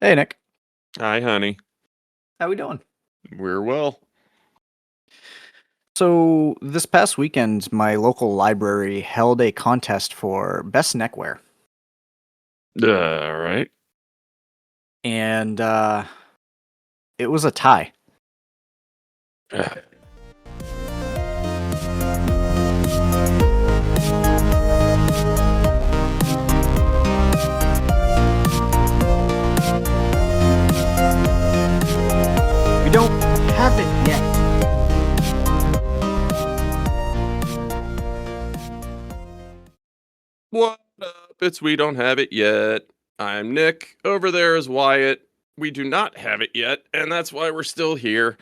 Hey, Nick. Hi, honey. How we doing? We're well. So this past weekend, my local library held a contest for best neckwear, All right. and it was a tie. We don't have it yet. What up? It's We Don't Have It Yet. I'm Nick. Over there is Wyatt. We do not have it yet, and that's why we're still here.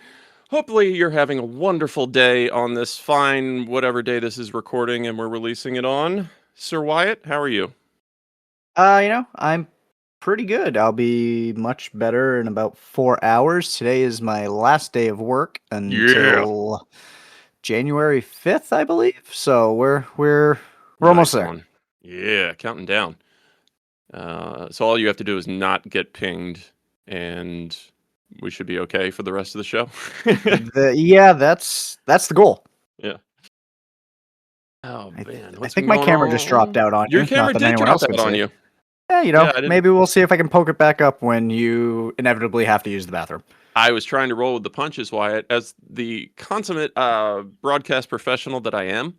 Hopefully, you're having a wonderful day on this fine, whatever day this is recording and we're releasing it on. Sir Wyatt, how are you? I'm pretty good. I'll be much better in about 4 hours. Today is my last day of work Yeah. until January 5th, I believe. So we're almost Nice there. one. Yeah, counting down. So all you have to do is not get pinged, and we should be okay for the rest of the show. That's the goal. Yeah. Oh man, I what's think been my going camera just dropped on? out on Your you. Not camera that did anyone drop else out could on see it. you. Yeah, Yeah, I didn't. maybe we'll see if I can poke it back up when you inevitably have to use the bathroom. I was trying to roll with the punches, Wyatt, as the consummate broadcast professional that I am.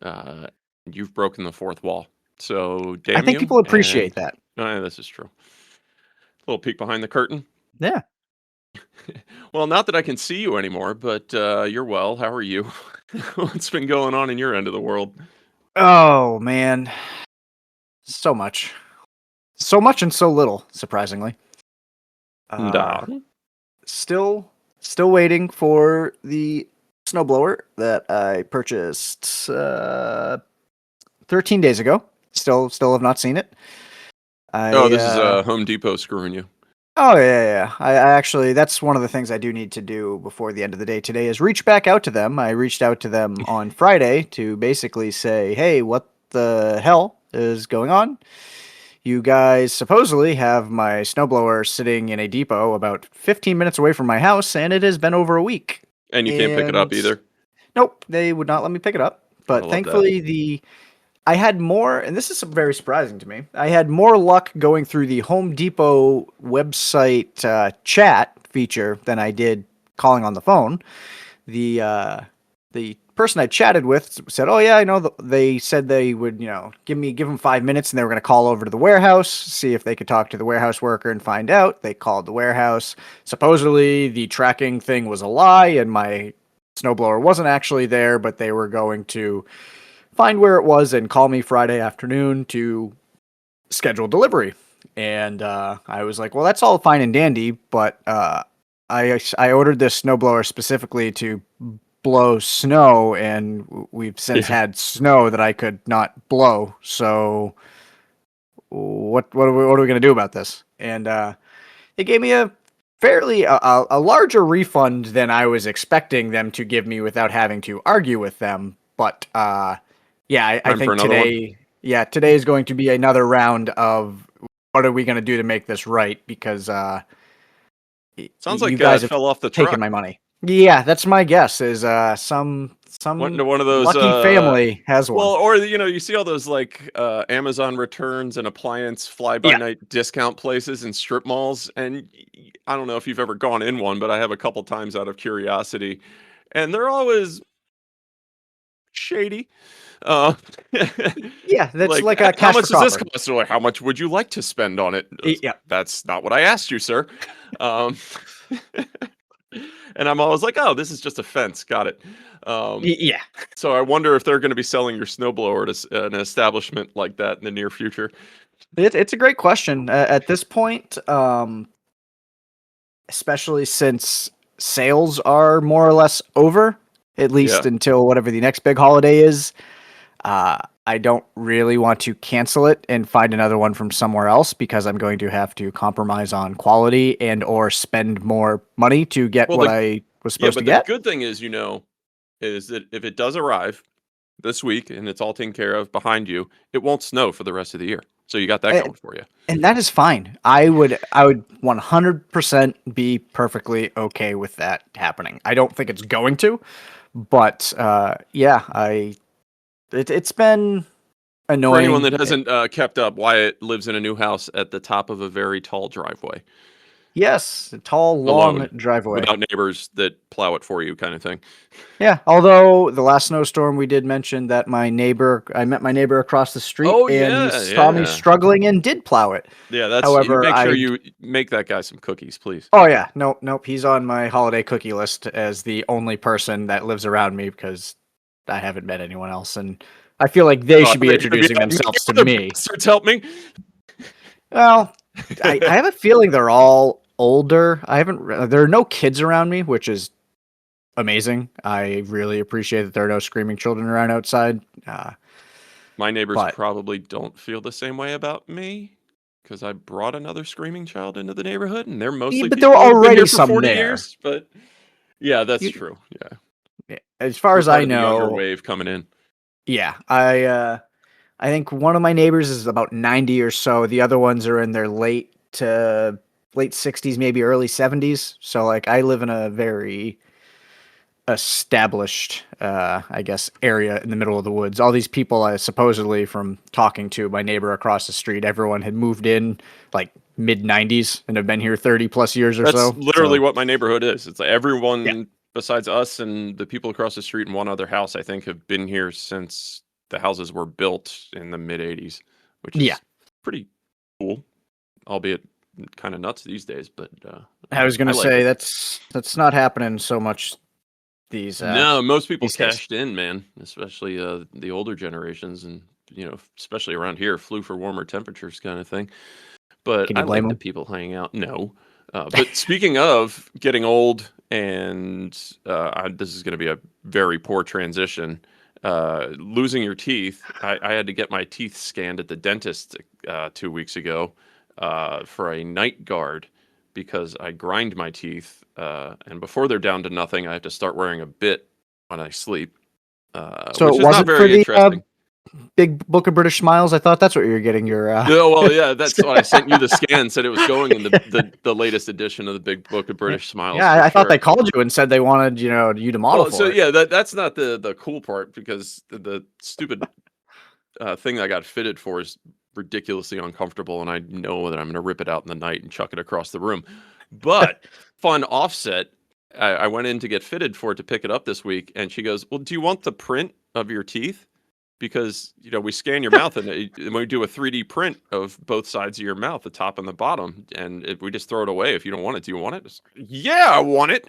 Uh, you've broken the fourth wall, so I damn think you. people appreciate And that. this is true. A little peek behind the curtain. Yeah. Well, not that I can see you anymore, but you're well. How are you? What's been going on in your end of the world? Oh man, so much, so much, and so little. Surprisingly, Nah. still waiting for the snowblower that I purchased 13 days ago. Still have not seen it. Oh, I this is Home Depot screwing you. Oh yeah. I actually that's one of the things I do need to do before the end of the day today is reach back out to them. I reached out to them on Friday to basically say, "Hey, what the hell is going on? You guys supposedly have my snowblower sitting in a depot about 15 minutes away from my house, and it has been over a week." And you can't pick it up And either. nope, they would not let me pick it up. I But love that. thankfully, I had more, and this is very surprising to me. I had more luck going through the Home Depot website chat feature than I did calling on the phone. The person I chatted with said, "Oh yeah, I know." They said they would, give them 5 minutes, and they were going to call over to the warehouse, see if they could talk to the warehouse worker and find out. They called the warehouse. Supposedly, the tracking thing was a lie, and my snowblower wasn't actually there, but they were going to find where it was and call me Friday afternoon to schedule delivery. And I was like, well, that's all fine and dandy, but I ordered this snowblower specifically to blow snow, and we've since Yeah. had snow that I could not blow. So what are we going to do about this? And they gave me a fairly a larger refund than I was expecting them to give me without having to argue with them. But yeah, I Time for think another one. today is going to be another round of what are we going to do to make this right? Because Sounds you like guys it have fell off the taken truck. my money. Yeah, that's my guess. Is Went some into one of those lucky family has well, one. or you see all those like Amazon returns and appliance fly by Yeah, night discount places and strip malls, and I don't know if you've ever gone in one, but I have a couple times out of curiosity, and they're always shady. Uh, yeah, that's like, like a how cash for much does this copper. cost? Or how much would you like to spend on it? Yeah, That's not what I asked you, sir. Um, and I'm always like, oh, this is just a fence. Got it. yeah. So I wonder if they're going to be selling your snowblower at an establishment like that in the near future. It's a great question at this point. Especially since sales are more or less over, at least Yeah. until whatever the next big holiday is. I don't really want to cancel it and find another one from somewhere else because I'm going to have to compromise on quality and or spend more money to get Well, what I was yeah, supposed to but the get. good thing is, is that if it does arrive this week, and it's all taken care of behind you, it won't snow for the rest of the year. So you got that And, going for you. and that is fine. I would 100% be perfectly okay with that happening. I don't think it's going to, but yeah, it's been For anyone annoying. that hasn't kept up, Wyatt lives in a new house at the top of a very tall driveway, Yes, a tall, long alone, driveway. without neighbors that plow it for you, kind of thing. Yeah, although the last snowstorm we did mention that I met my neighbor across the street Oh and he yeah, saw me yeah, struggling and did plow it. yeah. That's you. However, Make sure you make that guy some cookies, please. oh yeah, nope, he's on my holiday cookie list as the only person that lives around me because I haven't met anyone else, and I feel like they should be They're gonna be introducing like, "Make themselves to other me. bastards help me." Well, I have a feeling they're all older. There are no kids around me, which is amazing. I really appreciate that there are no screaming children around outside. My neighbors But probably don't feel the same way about me because I brought another screaming child into the neighborhood, and they're yeah, mostly but there were people that have been already here for some 40 there. years. But yeah, that's You, true. Yeah, as far we're as part I of the younger know, wave coming in. yeah, I think one of my neighbors is about 90 or so. The other ones are in their late 60s, maybe early 70s. So like I live in a very established I guess area in the middle of the woods. All these people I supposedly from talking to my neighbor across the street, everyone had moved in like mid 90s and have been here 30 plus years or That's so. literally So, what my neighborhood is. It's like yeah. everyone besides us and the people across the street and one other house, I think, have been here since the houses were built in the mid 80s, which Yeah. is pretty cool, albeit kind of nuts these days. But I was going I to like say it. that's not happening so much these No, most people these days. cashed in, man, especially the older generations, and especially around here, flew for warmer temperatures, kind of thing. But Can I you blame like the them? people hanging out. No, but speaking of getting old, and this is going to be a very poor transition. Losing your teeth. I had to get my teeth scanned at the dentist 2 weeks ago for a night guard because I grind my teeth, and before they're down to nothing, I have to start wearing a bit when I sleep, So which it is not wasn't for very the interesting. Big Book of British Smiles. I thought that's what you were getting your. Yeah, well, yeah, that's why I sent you the scan. Said it was going in the latest edition of the Big Book of Yeah, British Smiles yeah. for I thought sure. they called you and said they wanted you to model Well, so for it. yeah, that's not the cool part because the stupid thing that I got fitted for is ridiculously uncomfortable, and I know that I'm going to rip it out in the night and chuck it across the room. But fun offset, I went in to get fitted for it to pick it up this week, and she goes, "Well, do you want the print of your teeth? Because we scan your mouth and we do a 3D print of both sides of your mouth, the top and the bottom, and if we just throw it away if you don't want it. Do you want it?" It's like, yeah, I want it.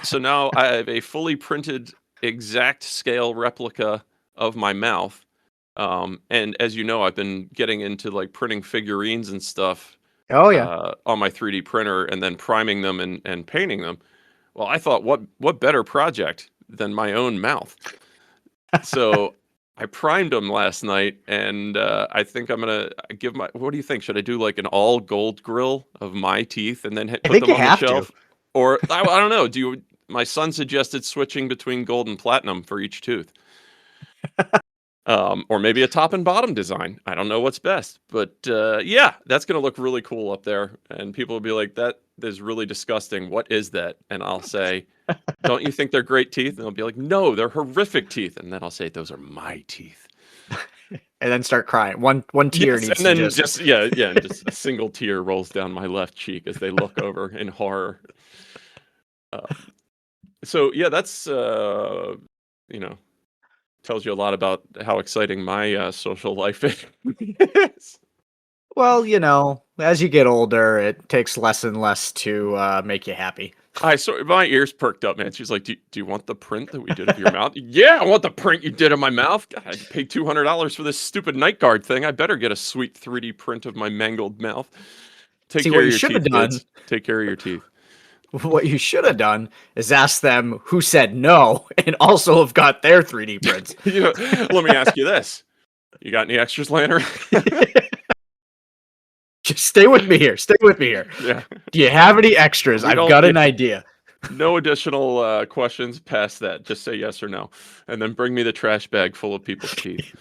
So now I have a fully printed, exact scale replica of my mouth. And as you know, I've been getting into like printing figurines and stuff Oh yeah. on my 3D printer and then priming them and painting them. Well, I thought, what better project than my own mouth? So I primed them last night, and I think I'm gonna give my. What do you think? Should I do like an all gold grill of my teeth and then I put think them you on the have to. shelf, or I don't know? Do you? My son suggested switching between gold and platinum for each tooth, or maybe a top and bottom design. I don't know what's best, but yeah, that's gonna look really cool up there, and people will be like, "That is really disgusting. What is that?" And I'll say, "Don't you think they're great teeth?" And they'll be like, "No, they're horrific teeth." And then I'll say, "Those are my teeth." And then start crying. One tear Yes, needs and to then just. just yeah, and just a single tear rolls down my left cheek as they look over in horror. Um, so yeah, that's you know tells you a lot about how exciting my social life is. Well, as you get older, it takes less and less to make you happy. I saw my ears perked up, man. She's like, do you want the print that we did of your mouth?" Yeah, I want the print you did of my mouth. God, I paid $200 for this stupid night guard thing. I better get a sweet 3D print of my mangled mouth. Take See, care what of you your should have teeth, done, kids. Take care of your teeth. what you should have done is ask them who said no and also have got their 3D prints. Let me ask you this: you got any extras laying around? Just stay with me here. Stay with me here. Yeah, Do you have any extras? we I've don't. got Yeah, an idea. No additional questions past that. Just say yes or no, and then bring me the trash bag full of people's teeth.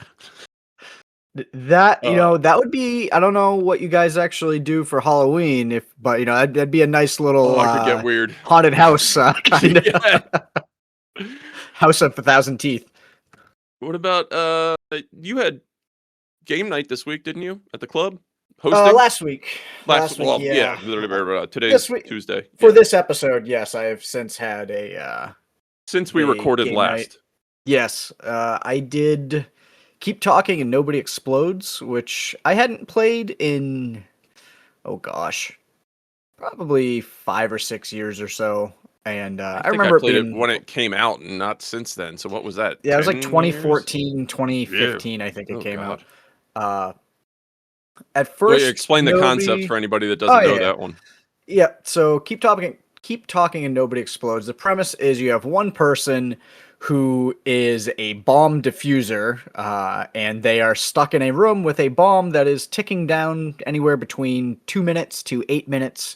That Uh, that would be. I don't know what you guys actually do for Halloween, but that'd be a nice little oh, it could get weird. haunted house kind Yeah. of house of 1,000 teeth. What about you had game night this week, didn't you? At the club? Hosting? Last week, Yeah, yeah. This today's week Tuesday. for Yeah. this episode, yes, I have since had Since we a recorded game night. last. Yes, I did Keep Talking and Nobody Explodes, which I hadn't played in, oh gosh, probably 5 or 6 years or so. And I I think I remember it played it being, when it came out and not since then. So what was that? yeah, it was like 10 years? 2014, Yeah. 2015, I think it Oh came out. god. Uh, at Well, yeah, first, explain the concept nobody. for anybody that Oh doesn't know yeah, that one. yeah. So keep talking, and nobody explodes. The premise is you have one person who is a bomb diffuser, and they are stuck in a room with a bomb that is ticking down anywhere between 2 minutes to 8 minutes.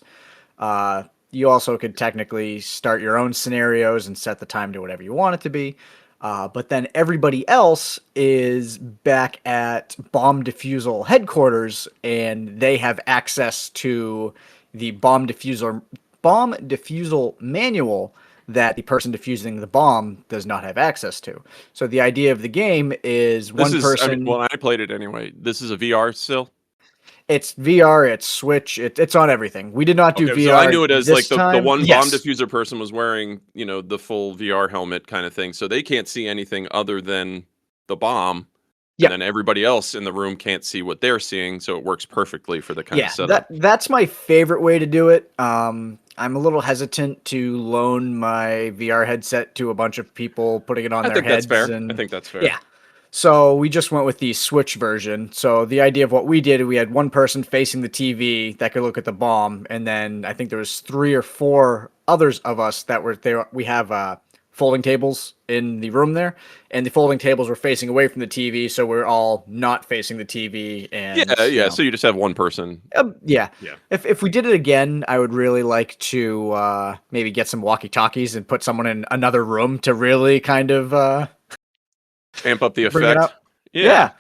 You also could technically start your own scenarios and set the time to whatever you want it to be. But then everybody else is back at bomb defusal headquarters, and they have access to the bomb defusal manual that the person defusing the bomb does not have access to. So the idea of the game is This one is I mean, person. well, I played it anyway. This is a VR still? It's VR, it's Switch, it's on everything. We did not do Okay, so I VR knew it as like this the time. one bomb Yes. diffuser person was wearing, the full VR helmet kind of thing. So they can't see anything other than the bomb. And Yep. then everybody else in the room can't see what they're seeing, so it works perfectly for the kind of Yeah, setup. that's my favorite way to do it. I'm a little hesitant to loan my VR headset to a bunch of people, putting it on I their think that's heads, fair. I and think that's fair. yeah. So we just went with the Switch version. So the idea of what we did, we had one person facing the TV that could look at the bomb, and then I think there was 3 or 4 others of us that were there. We have folding tables in the room there, and the folding tables were facing away from the TV, so we're all not facing the TV, and Yeah, yeah. So you just have one person. yeah. Yeah. If we did it again, I would really like to maybe get some walkie talkies and put someone in another room to really kind of Amp up the bring it effect. up. Yeah. Yeah,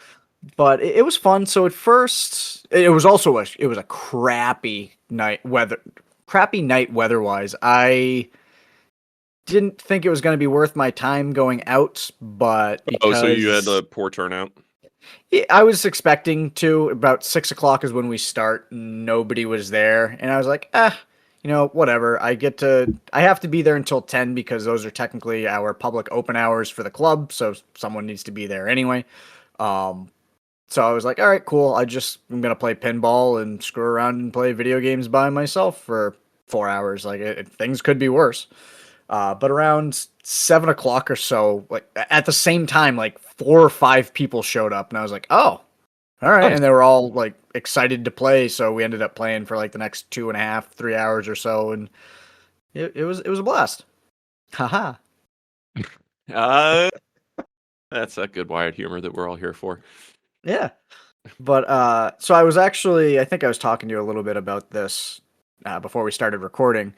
but it was fun. So at first, it was also a crappy night weather-wise. I didn't think it was going to be worth my time going out, but Oh, so you had because a poor turnout. yeah, I was expecting to. About 6 o'clock is when we start. Nobody was there, and I was like, whatever. I have to be there until 10 because those are technically our public open hours for the club. So someone needs to be there anyway. Um, so I was like, all right, cool. I'm gonna play pinball and screw around and play video games by myself for 4 hours. Like things could be worse. But around 7 o'clock or so, like at the same time, like 4 or 5 people showed up, and I was like, oh, all right. Nice. And they were all like excited to play. So we ended up playing for like the next 2.5, 3 hours or so, and it was a blast. Haha. Uh, that's that good wired humor that we're all here for. Yeah. But so I think I was talking to you a little bit about this before we started recording.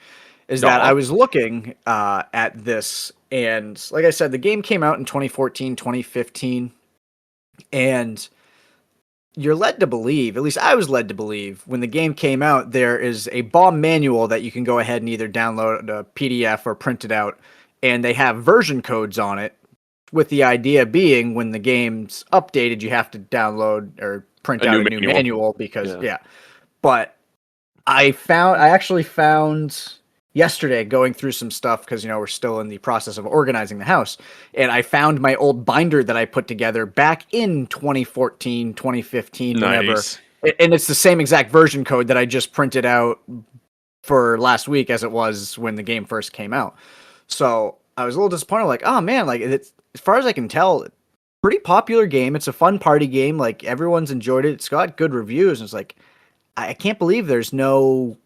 Is that Aw. I was looking at this, and like I said, the game came out in 2014, 2015, and you're led to believe, at least I was led to believe, when the game came out, there is a bomb manual that you can go ahead and either download a PDF or print it out, and they have version codes on it, with the idea being when the game's updated, you have to download or print A out new a new manual. manual because, Yeah. yeah. But I actually found yesterday going through some stuff because we're still in the process of organizing the house, and I found my old binder that I put together back in 2014, 2015, whenever, Nice. and it's the same exact version code that I just printed out for last week as it was when the game first came out. So I was a little disappointed, like, oh man, like it's, as far as I can tell, pretty popular game. It's a fun party game. Like everyone's enjoyed it. It's got good reviews. And it's like, I can't believe there's nothing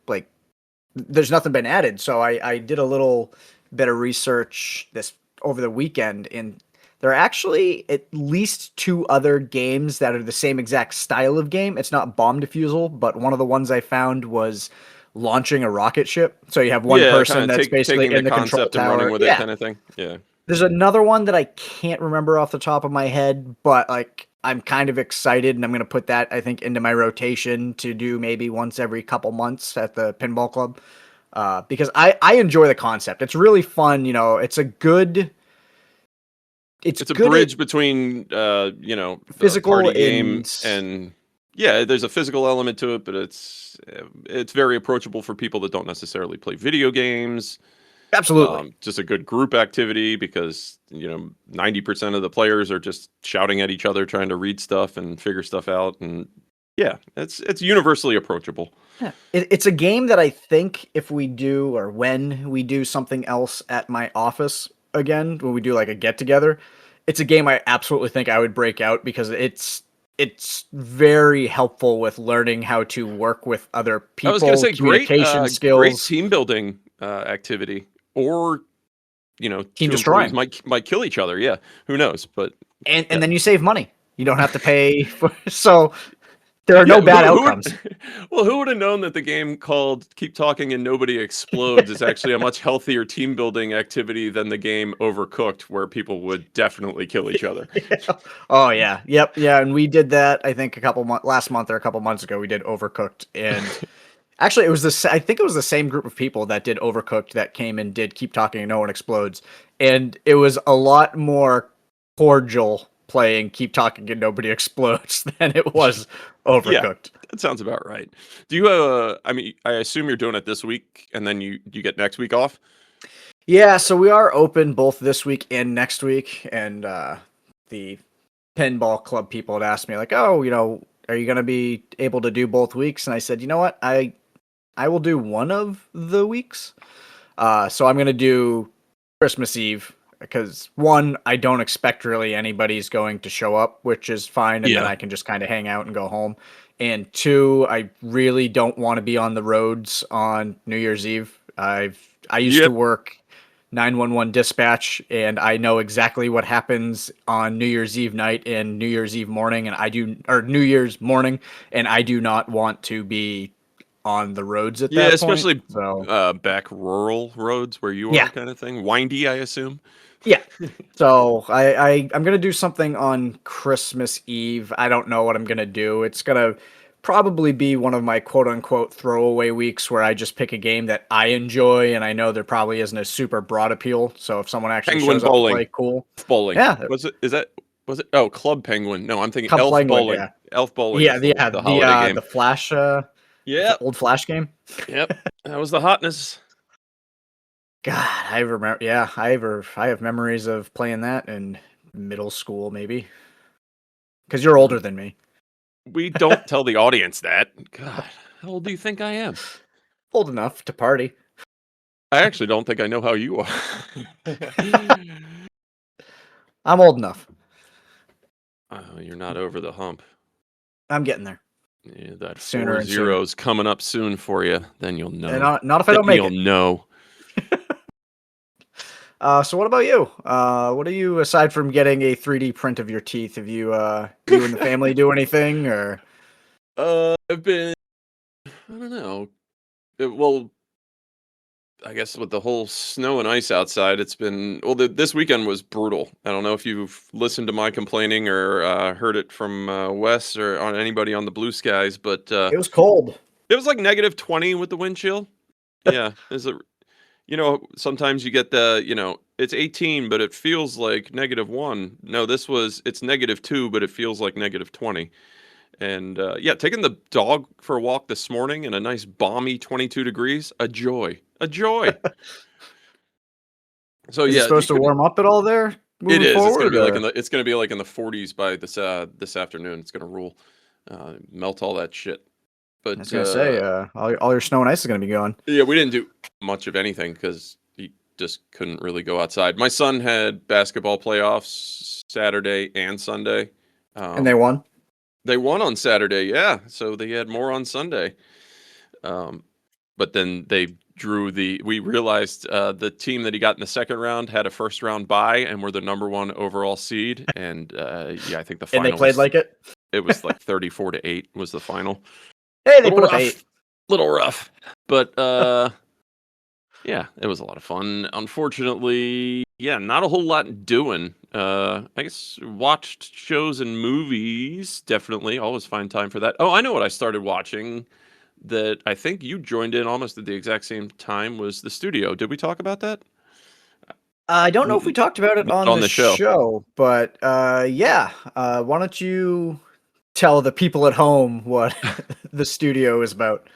been added. So I did a little bit of research this over the weekend, and there are actually at least 2 other games that are the same exact style of game. It's not bomb defusal, but one of the ones I found was launching a rocket ship. So you have one Yeah, kind person of that's basically taking the in the control concept and running tower. with it, Yeah. kind of thing. Yeah. There's another one that I can't remember off the top of my head, but like I'm kind of excited and I'm going to put that I think into my rotation to do maybe once every couple months at the pinball club. Because I enjoy the concept. It's really fun, it's It's a good at bridge between a physical party game and and yeah, there's a physical element to it, but it's very approachable for people that don't necessarily play video games. absolutely. Just a good group activity because 90% of the players are just shouting at each other, trying to read stuff and figure stuff out, and yeah, it's universally approachable. Yeah. It's a game that I think if we do or when we do something else at my office again, when we do like a get together, it's a game I absolutely think I would break out because it's very helpful with learning how to work with other I was gonna people, say communication great skills, team building activity, or team two employees destroying. might kill each other. Yeah, who knows? But And yeah, then you save money. You don't have to pay for so there are yeah. no bad Who would? outcomes. Well, who would have known that the game called "Keep Talking and Nobody Explodes" is actually a much healthier team building activity than the game Overcooked, where people would definitely kill each other. Oh yeah, yep, yeah, and we did that. I think last month or a couple months ago, we did Overcooked, and actually, it was I think it was the same group of people that did Overcooked that came and did Keep Talking and No One Explodes, and it was a lot more cordial playing Keep Talking and Nobody Explodes than it was Yeah, Overcooked. that sounds about right. Do you have I mean, I assume you're doing it this week, and then you get next week off. Yeah, so we are open both this week and next week, and the pinball club people had asked me like, "Oh, are you going to be able to do both weeks?" And I said, "You know what? I will do one of the weeks. So I'm going to do Christmas Eve because one, I don't expect really anybody's going to show up, which is fine, and then Yeah. I can just kind of hang out and go home. And two, I really don't want to be on the roads on New Year's Eve. I used to Yep. work 911 dispatch, and I know exactly what happens on New Year's Eve night and New Year's Eve morning, or New Year's morning, and I do not want to be on the roads at Yeah, that point. especially So back rural roads where you yeah, are, kind of thing. Windy, I assume. yeah. So I'm gonna do something on Christmas Eve. I don't know what I'm gonna do. It's gonna probably be one of my quote unquote throwaway weeks where I just pick a game that I enjoy and I know there probably isn't a super broad appeal. So if someone actually Penguin shows up to bowling. play, cool. Elf bowling. Yeah, Was it? Is that? Was it? Oh, Club Penguin. No, I'm thinking Club Elf Penguin. bowling. Yeah, Elf bowling yeah, is the holiday game. the Flash, Yep. old Flash game. Yep. That was the hotness. God, I remember. Yeah, I have memories of playing that in middle school, maybe because you're older than me. We don't tell the audience that. God, how old do you think I am? Old enough to party. I actually don't think I know how you are. I'm old enough. Oh, you're not over the hump. I'm getting there Yeah, that sooner four and sooner. zeros coming up soon for you. Then you'll And know. not if I Then don't make you'll it. know. So what about you? What do you aside from getting a 3D print of your teeth? Have you and the family do anything or? I've been. I don't know. Well, I guess with the whole snow and ice outside, it's been well. This weekend was brutal. I don't know if you've listened to my complaining or heard it from Wes or on anybody on the Blue Skies, but It was cold. it was like -20 with the wind chill. Yeah, is it? Sometimes you get it's 18, but it feels like -1. No, it's -2, but it feels like -20. And yeah, taking the dog for a walk this morning in a nice balmy 22 degrees, a joy, a joy. So Is it yeah, you supposed to couldn't. warm up at all there It moving is. It's gonna forward be like or? it's gonna be like in the 40s by this afternoon. It's gonna rule, melt all that shit. I was But gonna say, all your snow and ice is gonna be gone. yeah, we didn't do much of anything because he just couldn't really go outside. My son had basketball playoffs Saturday and Sunday. And they Um, won. they won on Saturday, yeah. So they had more on Sunday. Um, but then they drew we realized the team that he got in the second round had a first round bye and were the number one overall seed. And yeah, I think the And they final played was like it. it was like 34-8 was the final. Hey, they Little put up rough. 8. Little rough, but yeah, it was a lot of fun. Unfortunately, yeah, not a whole lot doing. I guess watched shows and movies. Definitely, always find time for that. Oh, I know what I started watching. That I think you joined in almost at the exact same time was The Studio. Did we talk about that? I don't know if we Mm, talked about it not on on the the show. show, but yeah. Why don't you tell the people at home what the studio is about?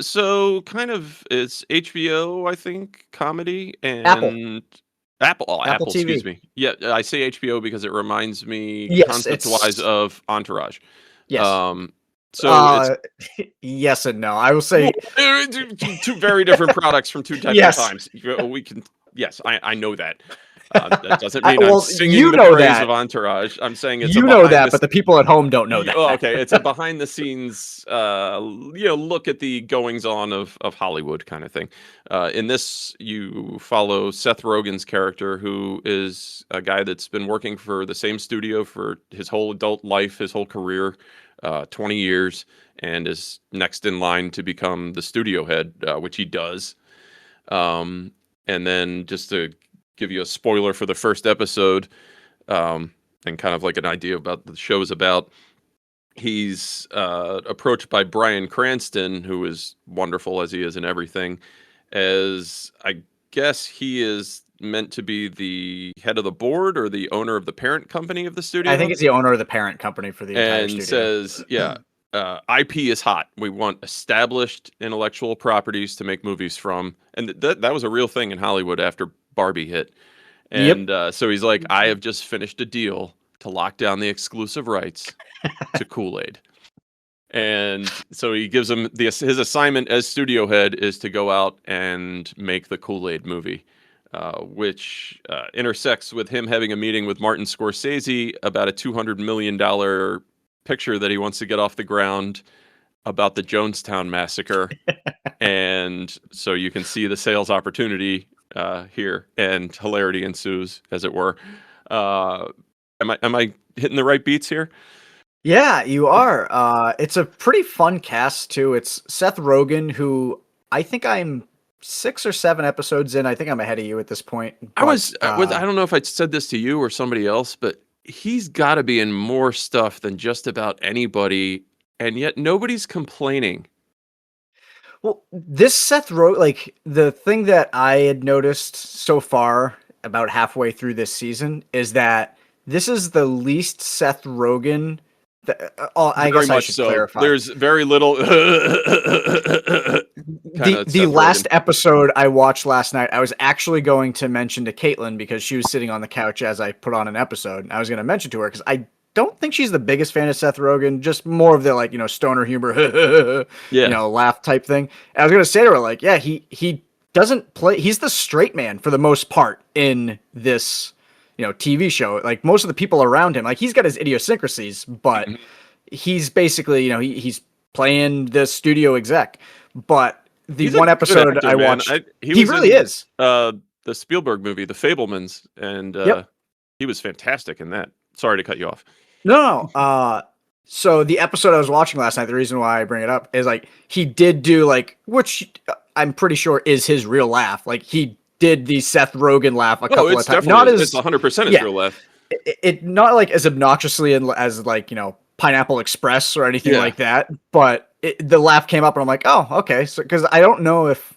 So kind of it's HBO, I think, comedy Apple, and Apple. Oh, Apple Apple, excuse TV. me. Yeah, I say HBO because it reminds me Yes, concept-wise it's of Entourage. yes. Um, so it's Uh, yes and no. I will well, say two very different products from two different yes. times. We can, yes, I know that. That doesn't I, mean I'm well, singing you the know praise of that. Entourage. I'm saying it's a You know behind that, the but the people at home don't know Oh, that. okay. It's a behind the scenes, look at the goings on of Hollywood kind of thing. In this, you follow Seth Rogen's character, who is a guy that's been working for the same studio for his whole adult life, his whole career, 20 years, and is next in line to become the studio head, which he does. Um, and then just to give you a spoiler for the first episode, um, and kind of like an idea about the show is about, he's approached by Bryan Cranston, who is wonderful as he is in everything, as I guess he is meant to be the head of the board or the owner of the parent company of the I think studio, it's the owner of the parent company for the entire and studio. says, "Yeah, IP is hot. We want established intellectual properties to make movies from." And that was a real thing in Hollywood after Barbie hit. Yep. And so he's like, "I have just finished a deal to lock down the exclusive rights to Kool-Aid." And so he gives him his assignment as studio head is to go out and make the Kool-Aid movie, which intersects with him having a meeting with Martin Scorsese about a $200 million picture that he wants to get off the ground about the Jonestown massacre. And so you can see the sales opportunity here, and hilarity ensues, as it were. Uh, am I hitting the right beats here? Yeah, you are. It's a pretty fun cast too. It's Seth Rogen, who I think I'm 6 or 7 episodes in. I think I'm ahead of you at this point. But I don't know if I said this to you or somebody else, but he's got to be in more stuff than just about anybody, and yet nobody's complaining. well, this Seth Rogen, like the thing that I had noticed so far about halfway through this season is that this is the least Seth Rogen. I Very guess I much should so. clarify. There's very little kind of The Seth Rogen. last episode I watched last night, I was actually going to mention to Caitlin because she was sitting on the couch as I put on an episode. I was going to mention to her because I don't think she's the biggest fan of Seth Rogen, just more of the like stoner humor, Yeah. laugh type thing. And I was going to say to her like, yeah, he doesn't play. He's the straight man for the most part in this TV show. Like most of the people around him, like he's got his idiosyncrasies, but Mhm. he's basically he's playing the studio exec. But the He's a one good episode actor, I man. watched, He he was really in is. the Spielberg movie, The Fablemans, and Yep. he was fantastic in that. Sorry to cut you off. No, no. So the episode I was watching last night, the reason why I bring it up is like he did do like, which I'm pretty sure is his real laugh. Like he did the Seth Rogen laugh a Oh, couple of it's times. definitely Not it's as 100% his yeah, real laugh. it not like as obnoxiously and as like Pineapple Express or anything Yeah. like that. But the laugh came up and I'm like, oh, okay. So because I don't know if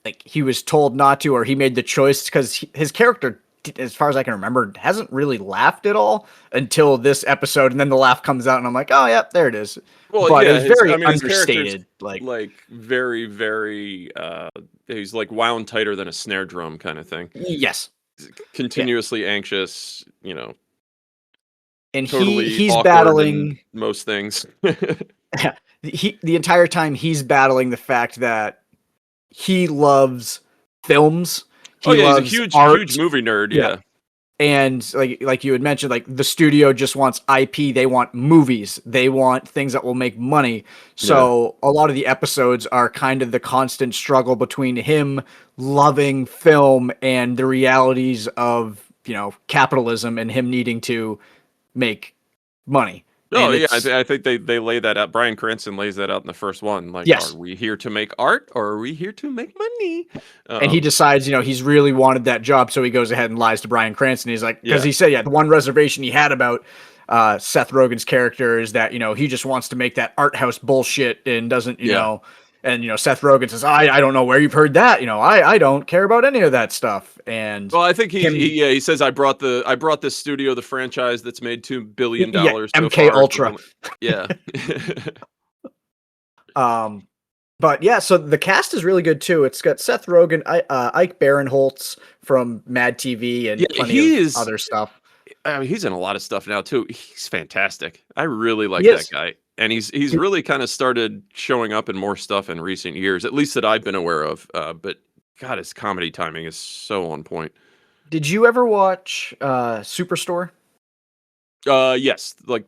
like he was told not to or he made the choice because his character, as far as I can remember, hasn't really laughed at all until this episode, and then the laugh comes out and I'm like, oh yeah, there it is. Well, But it yeah, was very his character's understated. Like like very, very he's like wound tighter than a snare drum kind of thing. yes, yeah, Continuously anxious, and totally he's awkward in battling. most things. The entire time he's battling the fact that he loves films, Oh he yeah, he's a loves huge, huge art. movie nerd. Yeah. Yeah. And like you had mentioned, like the studio just wants IP. They want movies. They want things that will make money. Yeah. So a lot of the episodes are kind of the constant struggle between him loving film and the realities of capitalism and him needing to make money. Oh and yeah, it's I think they lay that out. Bryan Cranston lays that out in the first one. Like, are yes. we here to make art or are we here to make money? And he Um, decides, he's really wanted that job, so he goes ahead and lies to Bryan Cranston. He's like, because yeah, he said, yeah, the one reservation he had about Seth Rogen's character is that he just wants to make that art house bullshit and doesn't, yeah. and Seth Rogen says, I don't know where you've heard that, I don't care about any of that stuff, and Well, I think him, he says I brought this studio the franchise that's made yeah, $2 billion so MK far or Ultra. something. Yeah. Um, but yeah, so the cast is really good too. It's got Seth Rogen, Ike Barinholtz from Mad TV Yeah, and plenty he of is. other stuff. I mean, he's in a lot of stuff now too. He's fantastic. I really like He that is. guy, and he's really kind of started showing up in more stuff in recent years, at least that I've been aware of. But God, his comedy timing is so on point. Did you ever watch Superstore? Yes, like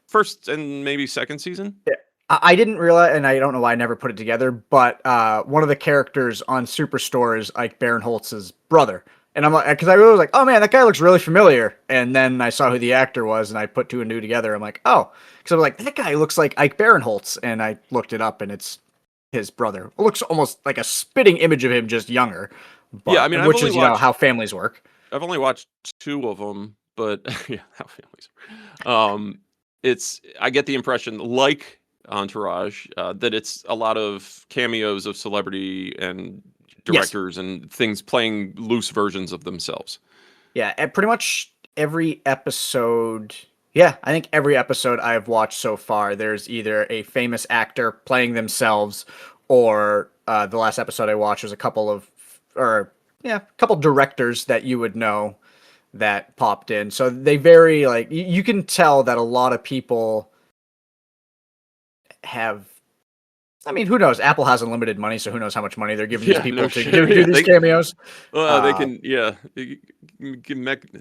first and maybe second season. Yeah. I didn't realize, and I don't know why I never put it together, but one of the characters on Superstore is Ike Barinholtz's brother. And I'm like, because I was like, oh man, that guy looks really familiar. And then I saw who the actor was, and I put two and two together. I'm like, oh, because I was like, that guy looks like Ike Barinholtz. And I looked it up, and it's his brother. It looks almost like a spitting image of him, just younger. Yeah, I But mean, which is how families work. I've only watched two of them, but yeah, how families. Um, it's I get the impression, like Entourage, that it's a lot of cameos of celebrity and Yes. directors and things playing loose versions of themselves. Yeah, and pretty much every episode. Yeah, I think every episode I've watched so far, there's either a famous actor playing themselves, or the last episode I watched was a couple directors that you would know that popped in. So they vary. Like you can tell that a lot of people have. I mean, who knows? Apple has unlimited money, so who knows how much money they're giving these Yeah, no people to shit. do Yeah, these cameos. they Uh, can. Yeah,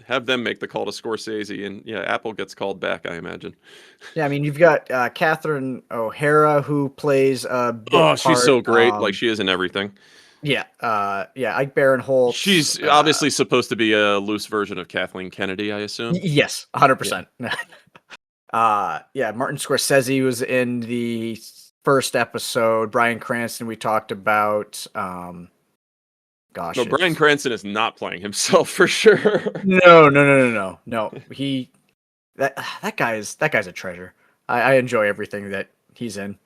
have them make the call to Scorsese, and yeah, Apple gets called back. I imagine. Yeah, I mean, you've got Catherine O'Hara who plays a Oh, bit she's part. so great. Like she is in everything. Yeah, Ike Barinholtz. She's obviously supposed to be a loose version of Kathleen Kennedy, I assume. Yes, Yeah. 100%. Yeah, Martin Scorsese was in the first episode. Bryan Cranston, we talked about. Gosh, No, Bryan Cranston is not playing himself for sure. no. That guy's a treasure. I enjoy everything that he's in.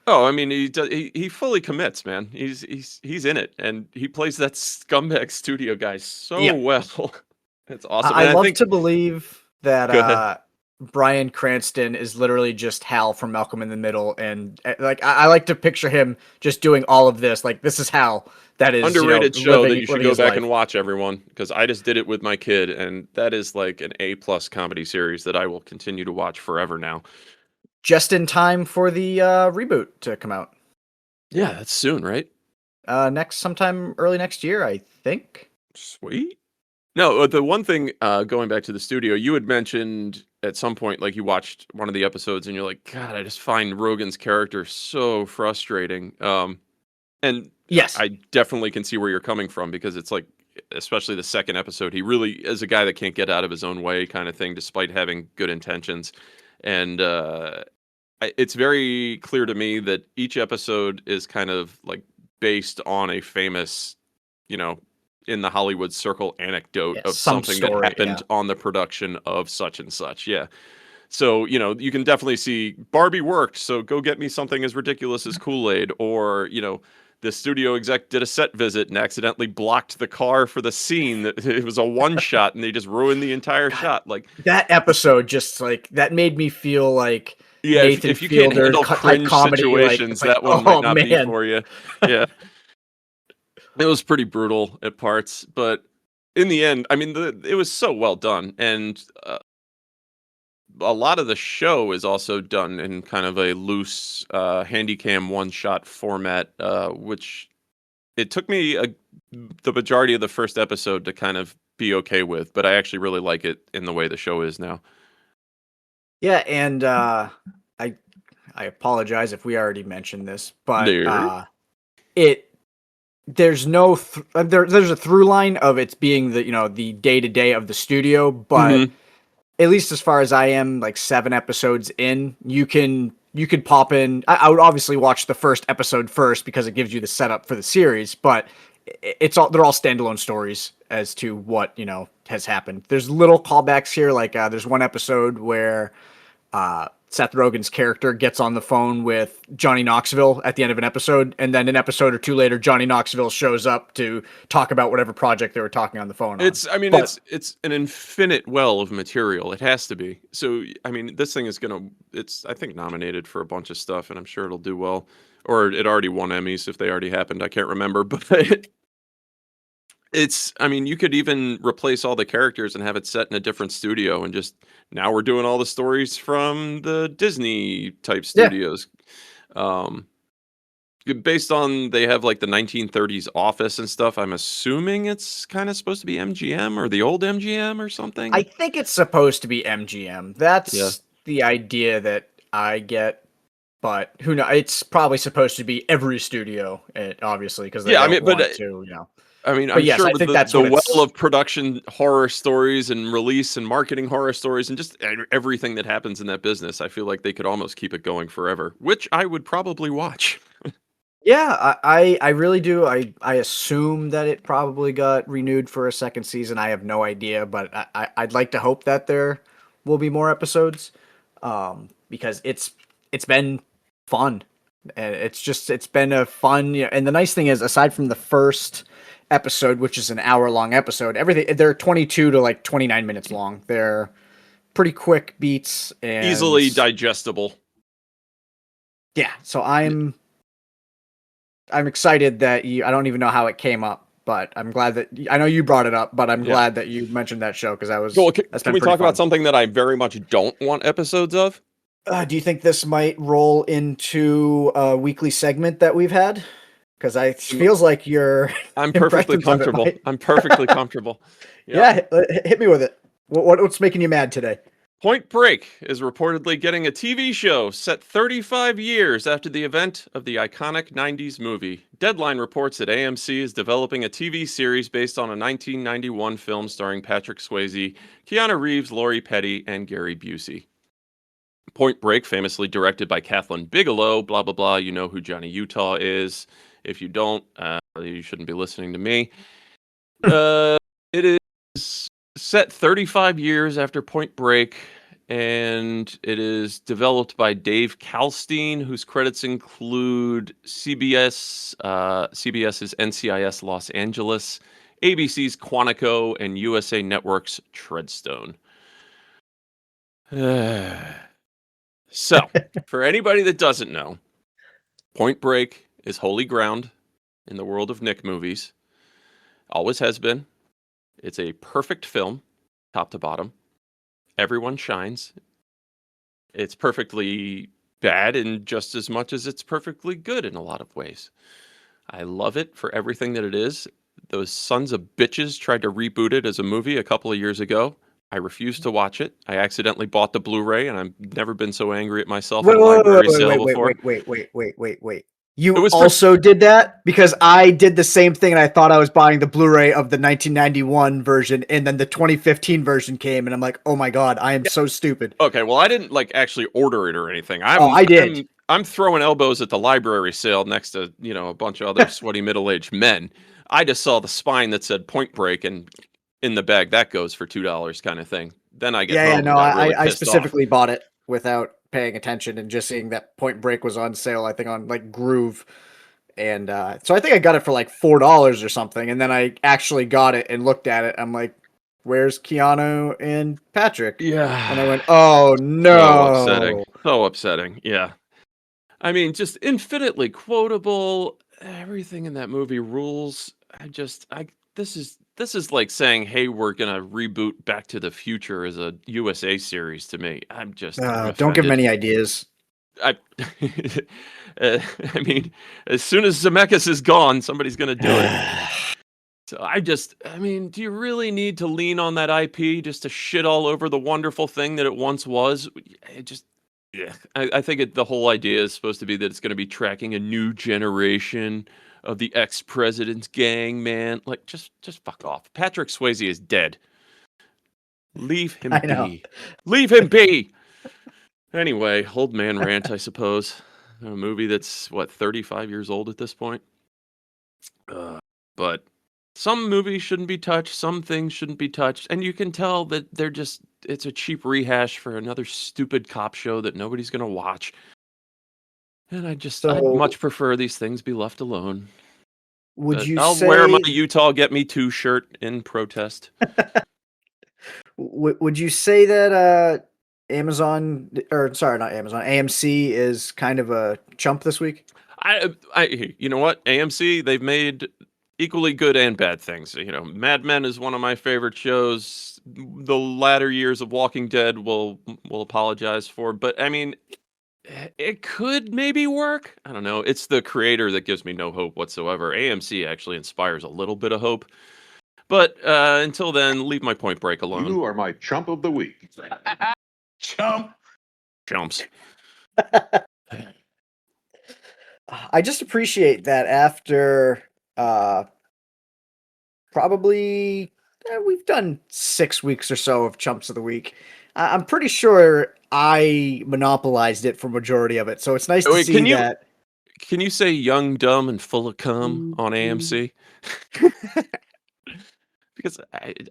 Oh, I mean, he fully commits, man. He's in it, and he plays that scumbag studio guy so Yeah, well. It's awesome. I And I love think to believe that go ahead. Bryan Cranston is literally just Hal from Malcolm in the Middle, and like I like to picture him just doing all of this. Like this is Hal that is Underrated show that you should living go his back life and watch, everyone, because I just did it with my kid, and that is like an A+ comedy series that I will continue to watch forever now. just in time for the reboot to come out Yeah, that's soon, right? next sometime early next year, I think. Sweet. No, the one thing, going back to the studio, you had mentioned at some point, like you watched one of the episodes and you're like, God, I just find Rogan's character so frustrating. And Yes, I definitely can see where you're coming from because it's like, especially the second episode, he really is a guy that can't get out of his own way kind of thing, despite having good intentions. And it's very clear to me that each episode is kind of like based on a famous, you know, in the Hollywood circle anecdote yeah, of some something that story. Yeah, happened on the production of such and such. Yeah. So, you can definitely see Barbie worked, so go get me something as ridiculous as Kool-Aid, or, the studio exec did a set visit and accidentally blocked the car for the scene. It was a one shot and they just ruined the entire God, shot. Like, that episode just like that made me feel like yeah, Nathan if you can't Fielder handle type cringe comedy. Like situations, it's like, that one might oh not be man, for you. Yeah. It was pretty brutal at parts, but in the end, I mean, it was so well done, and a lot of the show is also done in kind of a loose handycam one-shot format, which it took me the majority of the first episode to kind of be okay with, but I actually really like it in the way the show is now. yeah, and I apologize if we already mentioned this, but There. it there's no there's a through line of it's being the the day to day of the studio, but Mhm. at least as far as I am, like 7 episodes in, you could pop in. I would obviously watch the first episode first because it gives you the setup for the series, but they're all standalone stories as to what has happened. There's little callbacks here, like there's one episode where Seth Rogen's character gets on the phone with Johnny Knoxville at the end of an episode, and then an episode or two later, Johnny Knoxville shows up to talk about whatever project they were talking on the phone on. I mean, But it's an infinite well of material. It has to be. So, I mean, this thing is it's, I think, nominated for a bunch of stuff, and I'm sure it'll do well. Or it already won Emmys if they already happened. I can't remember, but I mean, you could even replace all the characters and have it set in a different studio and just now we're doing all the stories from the Disney type yeah, studios. Um, Based on they have like the 1930s office and stuff. I'm assuming it's kind of supposed to be MGM or the old MGM or something. I think it's supposed to be MGM. Yeah. That's the idea that I get. But who knows? It's probably supposed to be every studio, obviously, because they Yeah, I don't mean, but want to. I mean, But I'm yes, sure I with think that's the what well it's. of production horror stories and release and marketing horror stories and just everything that happens in that business, I feel like they could almost keep it going forever, which I would probably watch. Yeah, I really do. I assume that it probably got renewed for a second season. I have no idea, but I'd like to hope that there will be more episodes, because it's been fun, and it's been a fun. And the nice thing is, aside from the first episode, which is an hour-long episode, everything they're 22 to like 29 minutes long. They're pretty quick beats, and Easily digestible. yeah. So I'm excited that you. I don't even know how it came up, but I'm glad that I know you brought it up. But I'm Yeah. glad that you mentioned that show because Well, that's can been we pretty talk about fun. something that I very much don't want episodes of? Do you think this might roll into a weekly segment that we've had? Because it feels like your I'm perfectly impressions of it comfortable. might. I'm perfectly comfortable. Yep. Yeah, hit me with it. What's making you mad today? Point Break is reportedly getting a TV show set 35 years after the event of the iconic 90s movie. Deadline reports that AMC is developing a TV series based on a 1991 film starring Patrick Swayze, Keanu Reeves, Laurie Petty, and Gary Busey. Point Break, famously directed by Kathleen Bigelow, blah, blah, blah. You know who Johnny Utah is. If you don't, you shouldn't be listening to me. It is set 35 years after Point Break, and it is developed by Dave Kalstein, whose credits include CBS's NCIS Los Angeles, ABC's Quantico, and USA Network's Treadstone. So, for anybody that doesn't know, Point Break is holy ground in the world of Nick movies. Always has been. It's a perfect film, top to bottom. Everyone shines. It's perfectly bad in just as much as it's perfectly good in a lot of ways. I love it for everything that it is. Those sons of bitches tried to reboot it as a movie a couple of years ago. I refused to watch it. I accidentally bought the Blu-ray, and I've never been so angry at myself at Wait, a wait, library wait, sale wait, wait, before. wait, wait, wait, wait, wait, wait. It You was for also did that because I did the same thing, and I thought I was buying the Blu-ray of the 1991 version, and then the 2015 version came, and I'm like, oh my god, I am so stupid. okay. Well, I didn't like actually order it or anything. Oh, I did. I'm throwing elbows at the library sale next to a bunch of other sweaty middle-aged men. I just saw the spine that said Point Break and in the bag that goes for $2 kind of thing. Then I get Yeah, yeah, home and no, got really I pissed off. specifically bought it without paying attention and just seeing that Point Break was on sale, I think on like Groove. And so I think I got it for like $4 or something. And then I actually got it and looked at it. I'm like, where's Keanu and Patrick? And I Yeah. went, oh So upsetting. no. So upsetting. Yeah. I mean, just infinitely quotable. Everything in that movie rules. This is like saying, "Hey, we're gonna reboot Back to the Future as a USA series." To me, I'm Don't give him offended. any ideas. I, I mean, as soon as Zemeckis is gone, somebody's gonna do it. So I mean, do you really need to lean on that IP just to shit all over the wonderful thing that it once was? It just, yeah. I think the whole idea is supposed to be that it's going to be tracking a new generation of the ex-president's gang, man. Like, just fuck off. Patrick Swayze is dead. Leave him I know. be. Leave him be. Anyway, old man rant, I suppose. A movie that's what 35 years old at this point. But some movies shouldn't be touched, some things shouldn't be touched, and you can tell that it's a cheap rehash for another stupid cop show that nobody's going to watch. And I'd So, much prefer these things be left alone. would But you I'll wear my say Utah Get Me Too shirt in protest. would you say that Amazon, or sorry, not Amazon, AMC is kind of a chump this week? You know what? AMC, they've made equally good and bad things. You know, Mad Men is one of my favorite shows. The latter years of Walking Dead will apologize for, but I mean, it could maybe work. I don't know. It's the creator that gives me no hope whatsoever. AMC actually inspires a little bit of hope. But until then, leave my Point Break alone. You are my chump of the week. Chump. Chumps. I just appreciate that after probably we've done 6 weeks or so of chumps of the week. I'm pretty sure I monopolized it for majority of it, so it's nice to Wait, see that. Can you say young, dumb, and full of cum on AMC? Because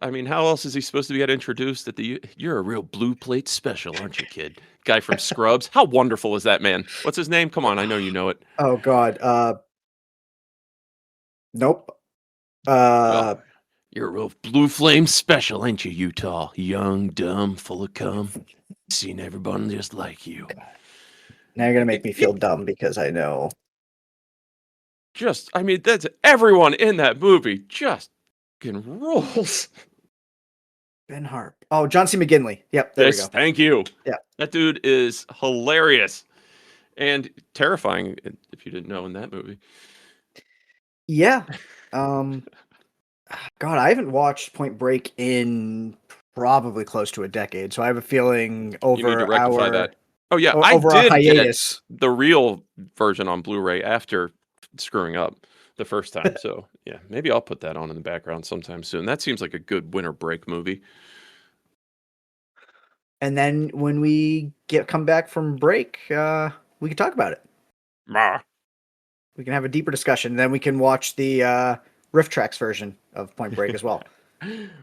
I mean, how else is he supposed to get introduced at the? You're a real blue plate special, aren't you, kid? Guy from Scrubs. How wonderful is that man? What's his name? Come on, I know you know it. Oh God, nope. Well, you're a real blue flame special, ain't you, Utah? Young, dumb, full of cum. Seen everyone just like you. Now you're gonna make me feel dumb because I know. I mean, that's everyone in that movie. Just fucking rules. Ben Harp. Oh, John C. McGinley. Yep, there we go. Thank you. Yeah. That dude is hilarious and terrifying, if you didn't know, in that movie. Yeah. God, I haven't watched Point Break in probably close to a decade, so I have a feeling You need to over rectify that. Oh yeah, over our hiatus. get the real version on Blu-ray after screwing up the first time. So yeah, maybe I'll put that on in the background sometime soon. That seems like a good winter break movie. And then when we come back from break, we can talk about it. Rah. We can have a deeper discussion. Then we can watch the Riff Tracks version of Point Break as well.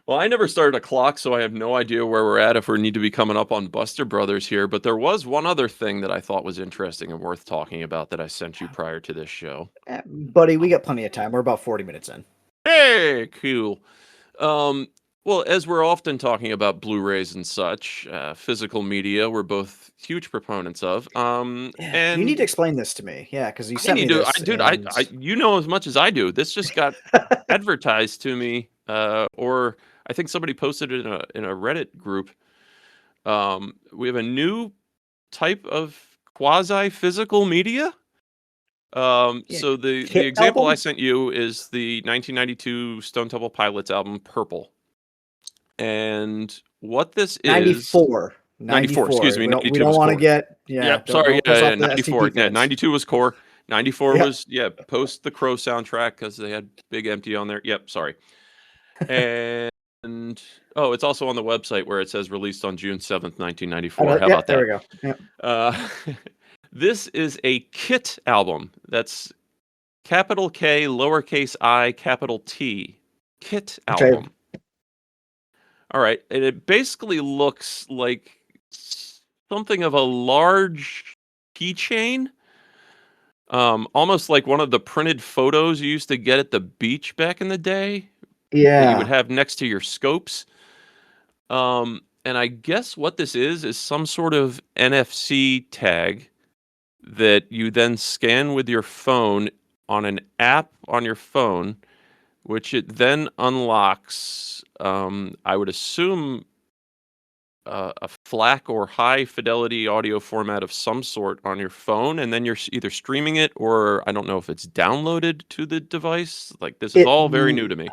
Well, I never started a clock, so I have no idea where we're at if we need to be coming up on Buster Brothers here. But there was one other thing that I thought was interesting and worth talking about that I sent you prior to this show. Buddy, we got plenty of time. We're about 40 minutes in. Hey, cool. Well, as we're often talking about Blu-rays and such, physical media, we're both huge proponents of. And you need to explain this to me. Yeah, because you I sent me need to, this. you know as much as I do. This just got advertised to me, or I think somebody posted it in a Reddit group. We have a new type of quasi-physical media. So the example I sent you is the 1992 Stone Temple Pilots album Purple. And what this is 94. 94, excuse me. We don't want to get sorry, don't 94. Yeah, 92 was core. 94 Yep. was post the Crow soundtrack because they had Big Empty on there. Yep, sorry. And it's also on the website where it says released on June 7th, 1994. How about that? There we go. Yep. This is a KIT album. That's capital K, lowercase I, capital T. KIT album. All right. And it basically looks like something of a large keychain. Almost like one of the printed photos you used to get at the beach back in the day. Yeah. That you would have next to your scopes. And I guess what this is some sort of NFC tag that you then scan with your phone on an app on your phone, which it then unlocks, I would assume, a FLAC or high fidelity audio format of some sort on your phone, and then you're either streaming it or I don't know if it's downloaded to the device. Like, this is all very new to me.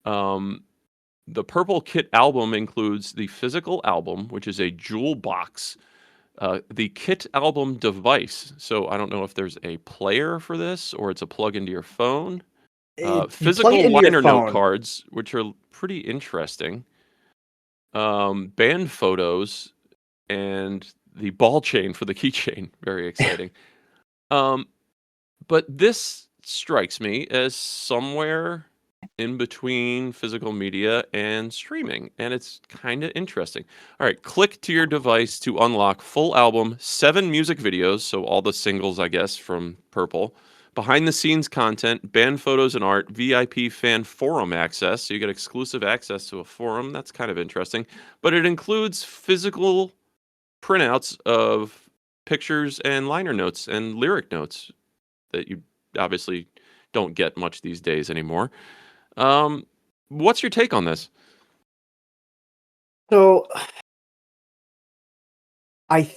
The Purple KIT album includes the physical album, which is a jewel box, the KIT album device. So I don't know if there's a player for this or it's a plug into your phone. Physical liner note cards, which are pretty interesting. band photos, and the ball chain for the keychain. Very exciting. Um, but this strikes me as somewhere in between physical media and streaming, and it's kind of interesting. All right, click to your device to unlock full album, 7 music videos, so all the singles, I guess, from Purple, behind the scenes content, band photos and art, VIP fan forum access, so you get exclusive access to a forum. That's kind of interesting, but it includes physical printouts of pictures and liner notes and lyric notes that you obviously don't get much these days anymore. What's your take on this? So I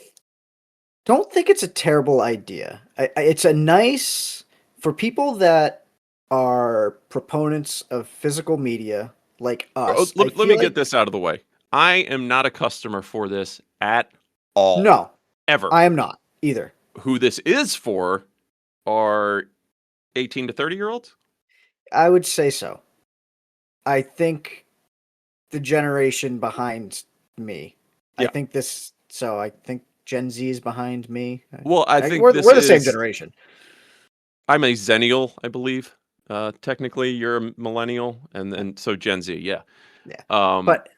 don't think it's a terrible idea. It's a nice for people that are proponents of physical media like us. I Let me feel get like this out of the way. I am not a customer for this at all, no, ever. I am not either. Who this is for are 18 to 30-year-olds? I would say so. I think the generation behind me. I Yeah. think this. So I think Gen Z is behind me. Well, I think We're this the same is. generation. I'm a Zennial, I believe. Technically, you're a millennial, and so Gen Z, yeah. Yeah, Um, but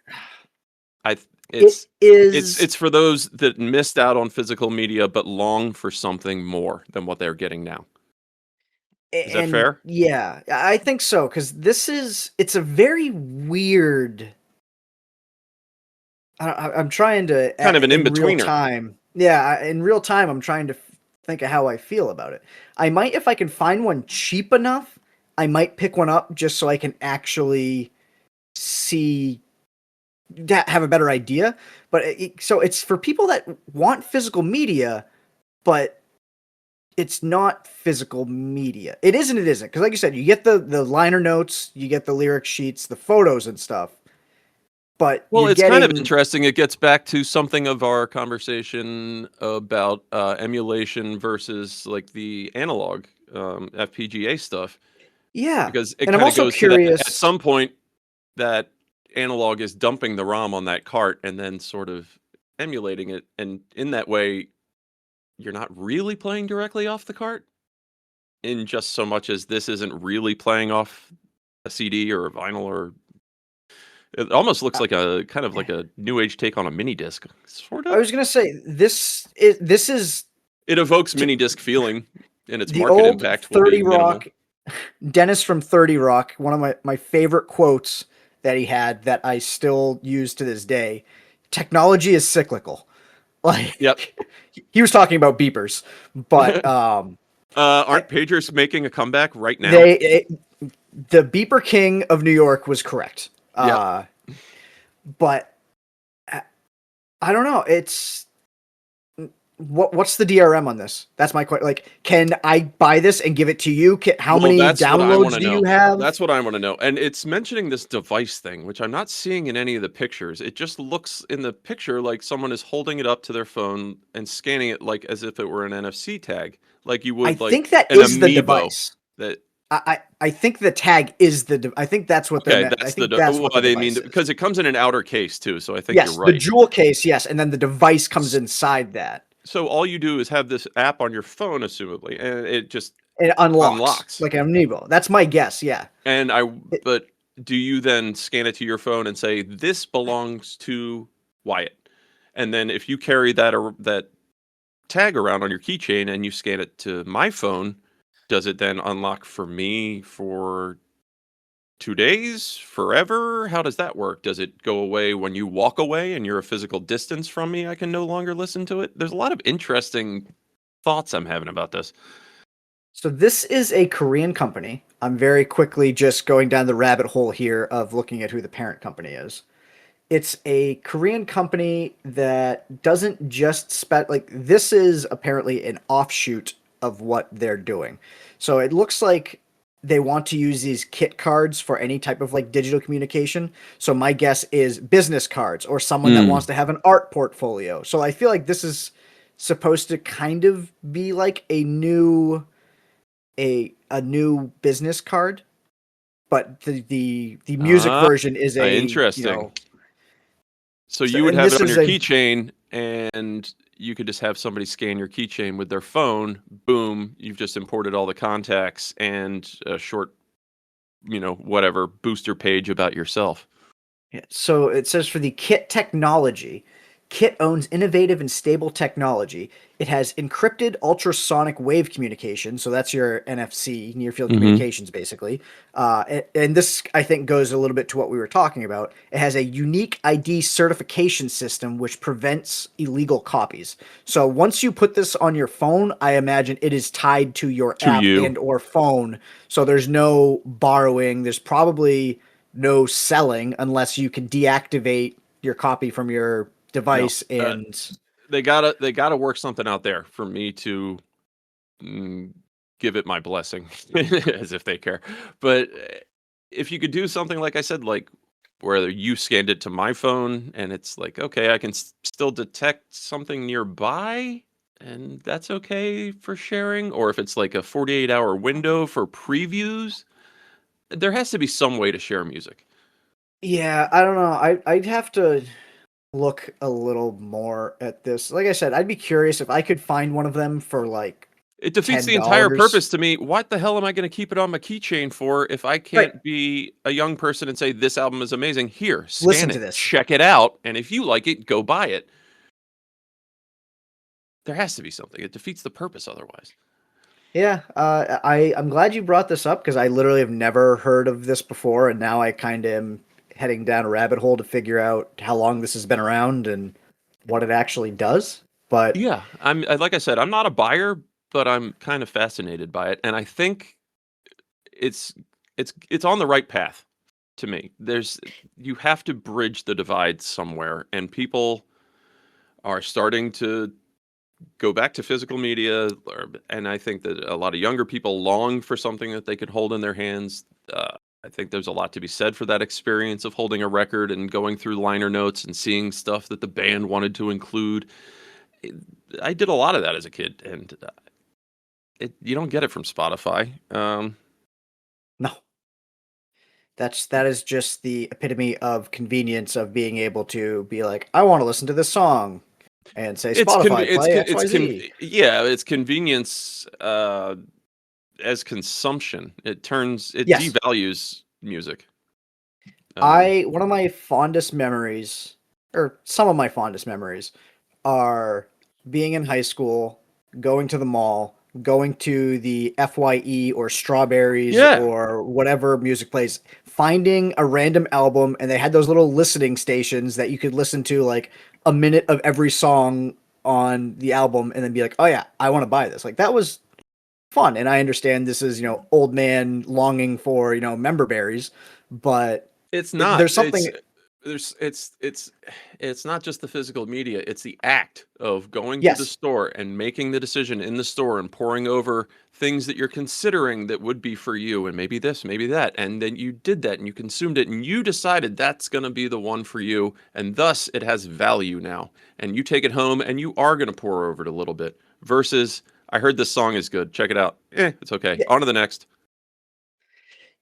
I it is. it's for those that missed out on physical media but long for something more than what they're getting now. Is that And fair? yeah, I think so because it's a very weird. I'm trying to Kind of an in real in-betweener. time. Yeah, in real time, I'm trying to think of how I feel about it. I might, if I can find one cheap enough, I might pick one up just so I can actually see have a better idea. But so it's for people that want physical media, but it's not physical media. It is and it isn't. Because like you said, you get the liner notes, you get the lyric sheets, the photos and stuff, but Well, you're it's kind of getting interesting. It gets back to something of our conversation about emulation versus like the analog FPGA stuff, yeah. because it And I'm kind of also goes to that. At curious. some point, that analog is dumping the ROM on that cart and then sort of emulating it, and in that way, you're not really playing directly off the cart, in just so much as this isn't really playing off a CD or a vinyl, or it almost looks uh, like a kind of like a new age take on a mini disc, sort I of. was gonna say this is It evokes t- mini disc feeling, and its the market old impact will be 30 minimal. Rock. Dennis from 30 Rock, one of my favorite quotes that he had that I still use to this day. Technology is cyclical. Yep. Like he was talking about beepers, but Aren't pagers making a comeback right now? they the beeper king of New York was correct. Yep. But I don't know. It's what's the DRM on this? That's my question. Like, can I buy this and give it to you? How Well, many that's what I downloads wanna do you know. have? That's what I wanna know, and it's mentioning this device thing, which I'm not seeing in any of the pictures. It just looks in the picture like someone is holding it up to their phone and scanning it like as if it were an NFC tag, like you I would like think that an is the Amiibo device. that. I think the tag is I think that's what they're Okay, meant. I that's think that's well, what the they mean device is. because it comes in an outer case too, so I think you're Yes, the right. jewel case, yes, and then the device comes S inside that. So all you do is have this app on your phone, assumably, and it just It unlocks unlocks. like an amiibo. That's my guess. Yeah. And It, but do you then scan it to your phone and say, "This belongs to Wyatt"? And then if you carry that tag around on your keychain and you scan it to my phone, does it then unlock for me for 2 days, forever? How does that work? Does it go away when you walk away and you're a physical distance from me? I can no longer listen to it. There's a lot of interesting thoughts I'm having about this. so this is a Korean company. I'm very quickly just going down the rabbit hole here of looking at who the parent company is. It's a Korean company that doesn't just like this is apparently an offshoot of what they're doing. So it looks like they want to use these kit cards for any type of like digital communication. So my guess is business cards or someone that wants Mm. to have an art portfolio. So I feel like this is supposed to kind of be like a new business card, but the music Ah, version is a, interesting. So So, you would and have this it on is your a keychain, and you could just have somebody scan your keychain with their phone. Boom, you've just imported all the contacts and a short, whatever booster page about yourself. Yeah, so it says for the Kit technology, Kit owns innovative and stable technology. It has encrypted ultrasonic wave communication, so that's your NFC, near field Hmm. communications, basically. And this, I think, goes a little bit to what we were talking about. It has a unique ID certification system which prevents illegal copies. So once you put this on your phone, I imagine it is tied to your To app you. and or phone. So there's no borrowing. There's probably no selling unless you can deactivate your copy from your No, device and they gotta work something out there for me to mm, give it my blessing, as if they care. But if you could do something like I said, like where you scanned it to my phone, and it's like, okay, I can still detect something nearby, and that's okay for sharing. Or if it's like a 48-hour window for previews, there has to be some way to share music. yeah, I don't know. I'd have to look a little more at this. Like I said, I'd be curious if I could find one of them for like It defeats the entire $10. purpose to me. What the hell am I going to keep it on my keychain for if I Right. can't be a young person and say, this album is amazing? Here, Listen scan to it, this. check it out. And if you like it, go buy it. There has to be something. It defeats the purpose otherwise. Yeah, I'm glad you brought this up because I literally have never heard of this before, and now I kind of am heading down a rabbit hole to figure out how long this has been around and what it actually does. But Yeah, like I said, I'm not a buyer, but I'm kind of fascinated by it, and I think it's it's on the right path to me. You have to bridge the divide somewhere, and people are starting to go back to physical media, and I think that a lot of younger people long for something that they could hold in their hands. I think there's a lot to be said for that experience of holding a record and going through liner notes and seeing stuff that the band wanted to include. It- I did a lot of that as a kid, and you don't get it from Spotify. no, that is just the epitome of convenience of being able to be like, I want to listen to this song and say Spotify play XYZ. Yeah, it's convenience as consumption. It Yes. devalues music. I one of my fondest memories, or some of my fondest memories, are being in high school, going to the mall, going to the FYE or Strawberries Yeah. or whatever music plays, finding a random album, and they had those little listening stations that you could listen to like a minute of every song on the album, and then be like, oh yeah, I want to buy this. Like that was fun, and I understand this is old man longing for member berries, but It's not. there's something. There's it's not just the physical media, it's the act of going to the Yes. store and making the decision in the store and poring over things that you're considering that would be for you, and maybe this, maybe that, and then you did that and you consumed it and you decided that's going to be the one for you, and thus it has value now. And you take it home and you are going to pour over it a little bit versus I heard this song is good. Check it out. It's okay. Yeah, On to the next.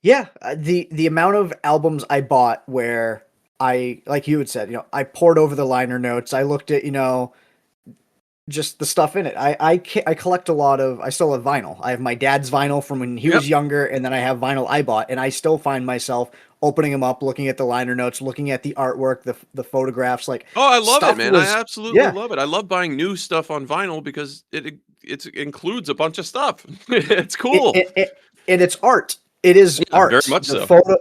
yeah. The amount of albums I bought where I, like you had said, I poured over the liner notes. I looked at just the stuff in it. I collect a lot of. I still have vinyl. I have my dad's vinyl from when he Yep. was younger, and then I have vinyl I bought, and I still find myself opening them up, looking at the liner notes, looking at the artwork, the photographs. Like Oh, I love it, stuff man. I was, absolutely yeah. love it. I love buying new stuff on vinyl because it includes a bunch of stuff. It's it, cool. it, it and it's art. It is Yeah, very art. much The so. photo,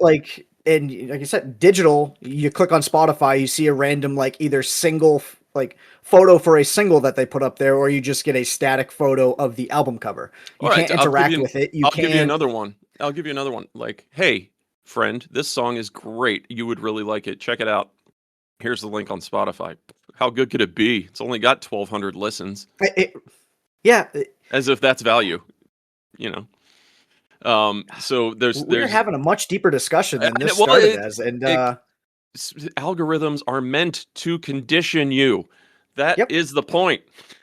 and like I said, digital. You click on Spotify, you see a random like either single like photo for a single that they put up there, or you just get a static photo of the album cover. You All right, can't interact with it. You I'll give you can't. another one. I'll give you another one. Like, hey, friend, this song is great. You would really like it. Check it out. Here's the link on Spotify. How good could it be? It's only got 1,200 listens. Yeah, As if that's value, you know. So we're there's having a much deeper discussion than this well, started as, and it algorithms are meant to condition you. That yep. is the point.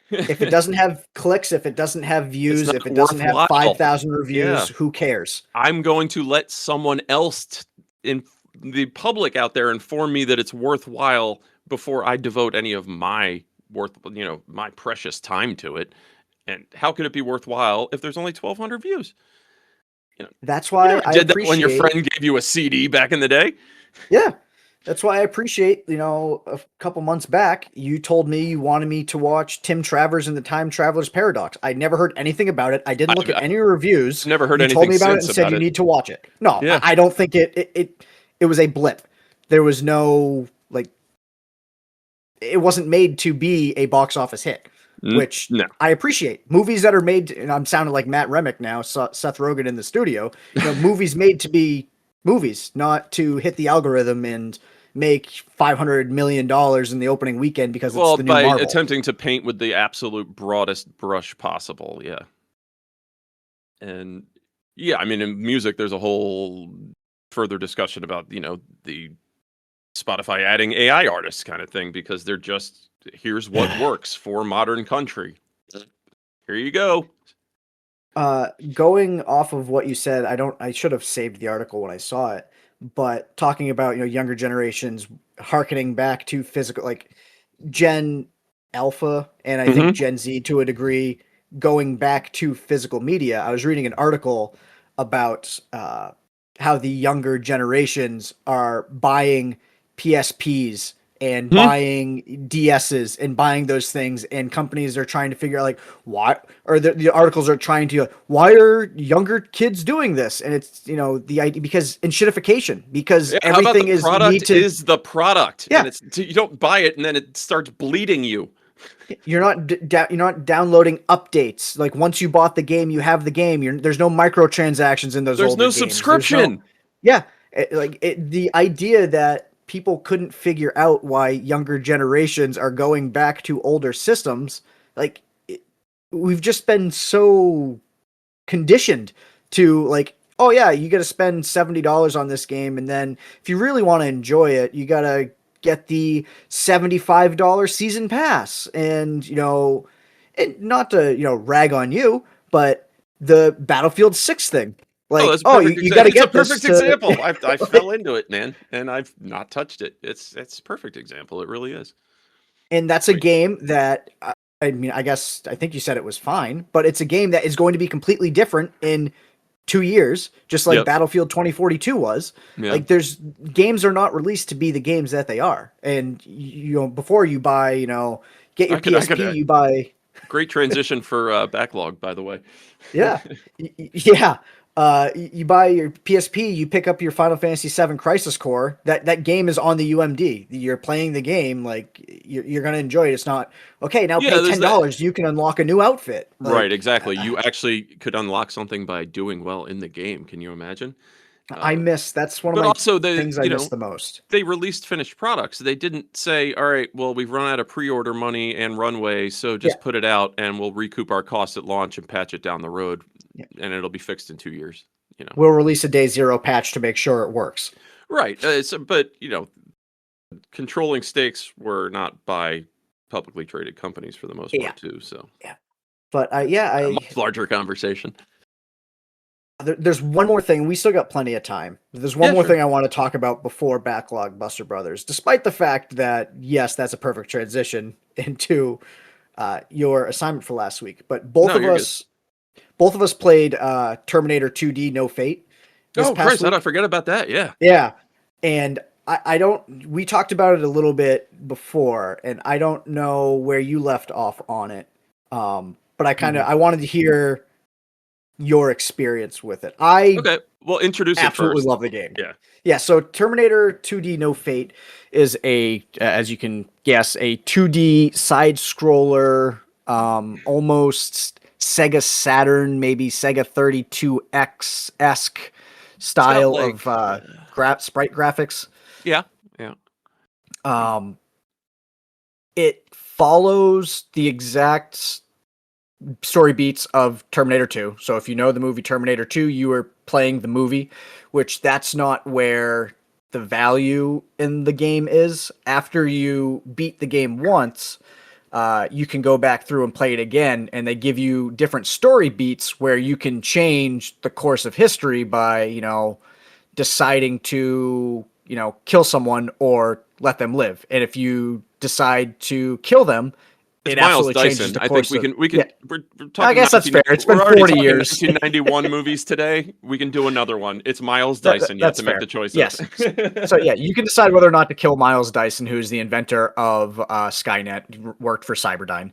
If it doesn't have clicks, if it doesn't have It's views, not if it doesn't have worthwhile. 5,000 Yeah. reviews, who cares? I'm going to let someone else in the public out there inform me that it's worthwhile before I devote any of my my precious time to it. And how could it be worthwhile if there's only 1,200 views? That's You why never I did that when your appreciate. friend gave you a CD back in the day. Yeah. That's why I appreciate, a couple months back, you told me you wanted me to watch Tim Travers and the Time Traveler's Paradox. I never heard anything about it. I didn't look at I've any reviews. never heard You told anything me about it since and said about you it. need to watch it. No, Yeah. I don't think it was a blip. There was no, it wasn't made to be a box office hit, which No. I appreciate. Movies that are made, and I'm sounding like Matt Remick now, Seth Rogen in the studio, movies made to be movies, not to hit the algorithm and make $500 million in the opening weekend because it's Well, the new by Marvel. attempting to paint with the absolute broadest brush possible, yeah. And yeah, I mean, in music, there's a whole further discussion about, the Spotify adding AI artists kind of thing, because they're just, here's what works for modern country. Here you go. Going off of what you said, I should have saved the article when I saw it, but talking about, younger generations harkening back to physical, like Gen Alpha, and I think Mhm. Gen Z to a degree, going back to physical media. I was reading an article about how the younger generations are buying PSPs and Hmm? buying DSs and buying those things, and companies are trying to figure out like why, or the articles are trying to why are younger kids doing this, and it's the idea because enshittification, because Yeah, how about the everything is product need to. is the product, Yeah, and you don't buy it and then it starts bleeding you. you're not downloading updates. Like once you bought the game, you have the game. There's no microtransactions in those There's older no games. There's no, subscription. yeah, the idea that people couldn't figure out why younger generations are going back to older systems, we've just been so conditioned to oh yeah, you got to spend $70 on this game, and then if you really want to enjoy it, you got to get the $75 season pass, and not to rag on you, but the Battlefield 6 thing, Oh, that's a oh, perfect you got to It's a get this perfect to. example. I fell into it, man, and I've not touched it. It's a perfect example. It really is. And that's a Great. game that, I mean, I think you said it was fine, but it's a game that is going to be completely different in 2 years, just like Yep. Battlefield 2042 was. Yeah. There's games are not released to be the games that they are. And before you buy, get your PSP, I you buy. great transition for backlog, by the way. Yeah. Yeah. You buy your PSP, you pick up your Final Fantasy VII Crisis Core. That game is on the UMD. You're playing the game, you're gonna enjoy it. It's not okay. Now Yeah, pay there's that. $10. You can unlock a new outfit. Right, exactly. You actually could unlock something by doing well in the game. Can you imagine? I Uh, miss. That's one of but my also, things I miss the most. they released finished products. They didn't say, "All right, well, we've run out of pre-order money and runway, so Yeah. just put it out and we'll recoup our costs at launch and patch it down the road, Yeah. and it'll be fixed in 2 years." We'll release a day zero patch to make sure it works. Right. But controlling stakes were not by publicly traded companies for the most Yeah. part, too. So Yeah. But yeah, a much larger conversation. there's one more thing. We still got plenty of time. There's one Yeah, more sure. thing I want to talk about before Backlog Buster Brothers, despite the fact that, yes, that's a perfect transition into your assignment for last week. But No, you're good. both of us played Terminator 2D No Fate this Oh, past Christ, how did I week. forget about that? Yeah. Yeah. And I don't, we talked about it a little bit before, and I don't know where you left off on it. But I wanted to hear your experience with it. I Okay. Well, introduce it absolutely first. love the game. Yeah. Yeah, so Terminator 2D No Fate is as you can guess, a 2D side scroller, almost Sega Saturn, maybe Sega 32X esque style of sprite graphics. Yeah. Yeah. It follows the exact story beats of Terminator 2. So if you know the movie Terminator 2, you are playing the movie, which that's not where the value in the game is. After you beat the game once, you can go back through and play it again, and they give you different story beats where you can change the course of history by, deciding to, kill someone or let them live. And if you decide to kill them, It's it Miles absolutely changes Dyson. the I think course. we can. Yeah, We're I talking. guess that's fair. It's been We're already 40 talking years. 1991 movies today. We can do another one. It's Miles Dyson. You have That's to make fair. the choice of. Yes. So yeah, you can decide whether or not to kill Miles Dyson, who's the inventor of Skynet, worked for Cyberdyne.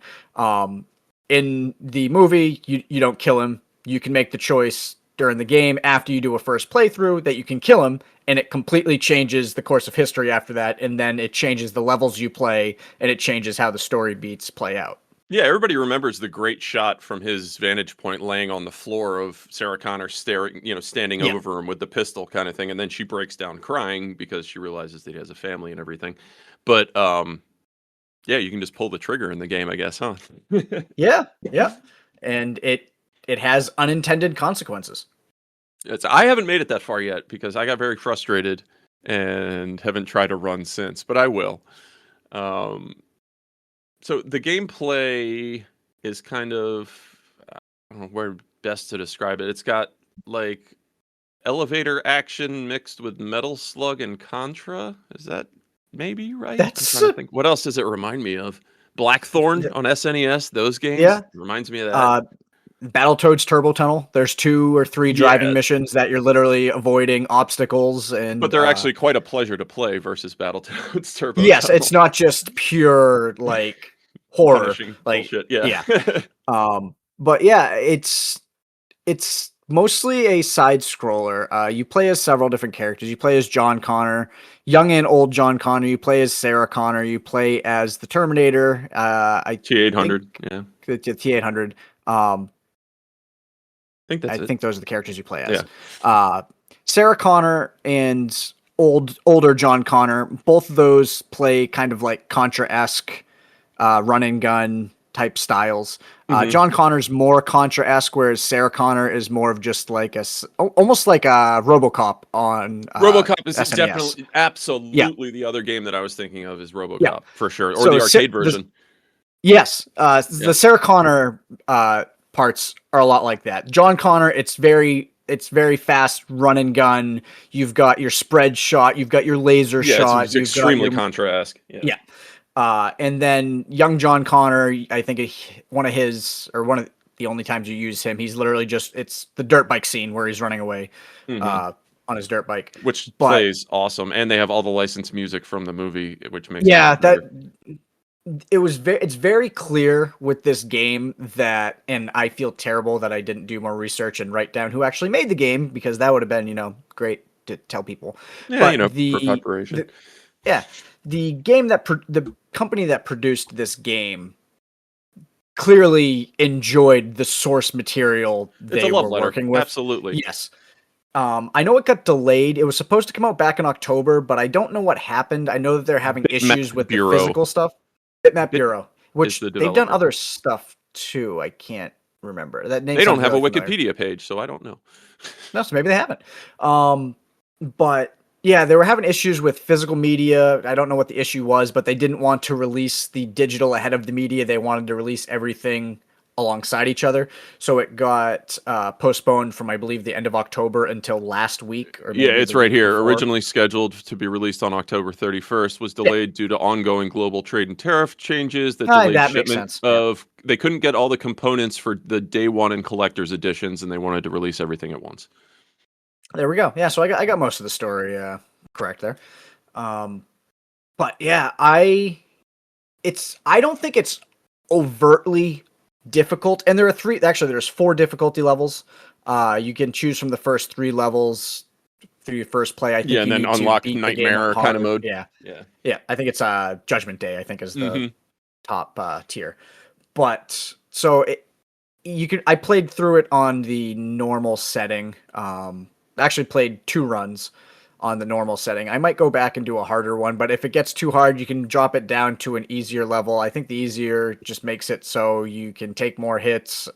In the movie, you don't kill him. You can make the choice during the game after you do a first playthrough that you can kill him, and it completely changes the course of history after that, and then it changes the levels you play, and it changes how the story beats play out. Yeah, everybody remembers the great shot from his vantage point, laying on the floor of Sarah Connor staring, standing Yeah. over him with the pistol, kind of thing, and then she breaks down crying because she realizes that he has a family and everything. But yeah, you can just pull the trigger in the game, I guess, huh? Yeah, yeah. And it has unintended consequences. I haven't made it that far yet because I got very frustrated and haven't tried to run since, but I will. Um, so the gameplay is kind of, I don't know where best to describe it. It's got like elevator action mixed with Metal Slug and Contra. Is that maybe right? I'm That's trying to think. What else does it remind me of? Blackthorn on SNES. Those games yeah. reminds me of that. Uh, Battletoads Turbo Tunnel. There's 2 or 3 driving Yeah, missions that you're literally avoiding obstacles, but and they're actually quite a pleasure to play versus Battletoads Turbo yes, Tunnel. it's not just pure like horror. Punishing Like bullshit. Yeah. yeah. But yeah, it's mostly a side scroller. You play as several different characters. You play as John Connor, young and old John Connor. You play as Sarah Connor. You play as the Terminator. I think T800. Yeah. the T800. Um, I think that's I it. think those are the characters you play as. Yeah. Sarah Connor and older John Connor, both of those play kind of like Contra-esque run and gun type styles. Mhm. John Connor's more Contra-esque, whereas Sarah Connor is more of just like almost like a RoboCop on RoboCop is SNES. definitely, Yeah, absolutely the other game that I was thinking of is yeah. RoboCop for sure, or So the arcade version. yes, Yeah. the Sarah Connor parts are a lot like that. John Connor, it's very fast run and gun. You've got your spread shot, you've got your laser Yeah, shot, it's you've got extremely your Contra-esque. Yeah. yeah. And then young John Connor, I think one of the only times you use him, he's literally it's the dirt bike scene where he's running away Mhm. on his dirt bike. Which But plays awesome, and they have all the licensed music from the movie, which makes it yeah, even better. it's very clear with this game that, and I feel terrible that I didn't do more research and write down who actually made the game, because that would have been, great to tell people. Yeah, But for preparation. yeah, the game the company that produced this game clearly enjoyed the source material It's a they love were letter. working with. Absolutely. Yes. I know it got delayed. It was supposed to come out back in October, but I don't know what happened. I know that they're having issues with Bureau. the physical stuff. Bitmap Bit Bureau, which the they've done developer. other stuff too. I can't remember. That name They don't sounds have a really familiar. Wikipedia page, so I don't know. No, so maybe they haven't. But yeah, they were having issues with physical media. I don't know what the issue was, but they didn't want to release the digital ahead of the media. They wanted to release everything alongside each other. So it got postponed from, I believe, the end of October until last week, or maybe Yeah, it's the right week here. before. Originally scheduled to be released on October 31st, was delayed due to ongoing global trade and tariff changes that delayed That makes shipment sense. of. They couldn't get all the components for the day one and collector's editions, and they wanted to release everything at once. There we go. Yeah, so I got most of the story correct there. But yeah, I don't think it's overtly difficult, and there's 4 difficulty levels. You can choose from the first 3 levels through your first play. I think Yeah, and you then need to unlock beat the game nightmare on kind of hard. mode. Yeah, Yeah. I think it's Judgment Day, I think, is the Mhm. top tier. But so I played through it on the normal setting. Actually played 2 runs on the normal setting. I might go back and do a harder one, but if it gets too hard, you can drop it down to an easier level. I think the easier just makes it so you can take more hits,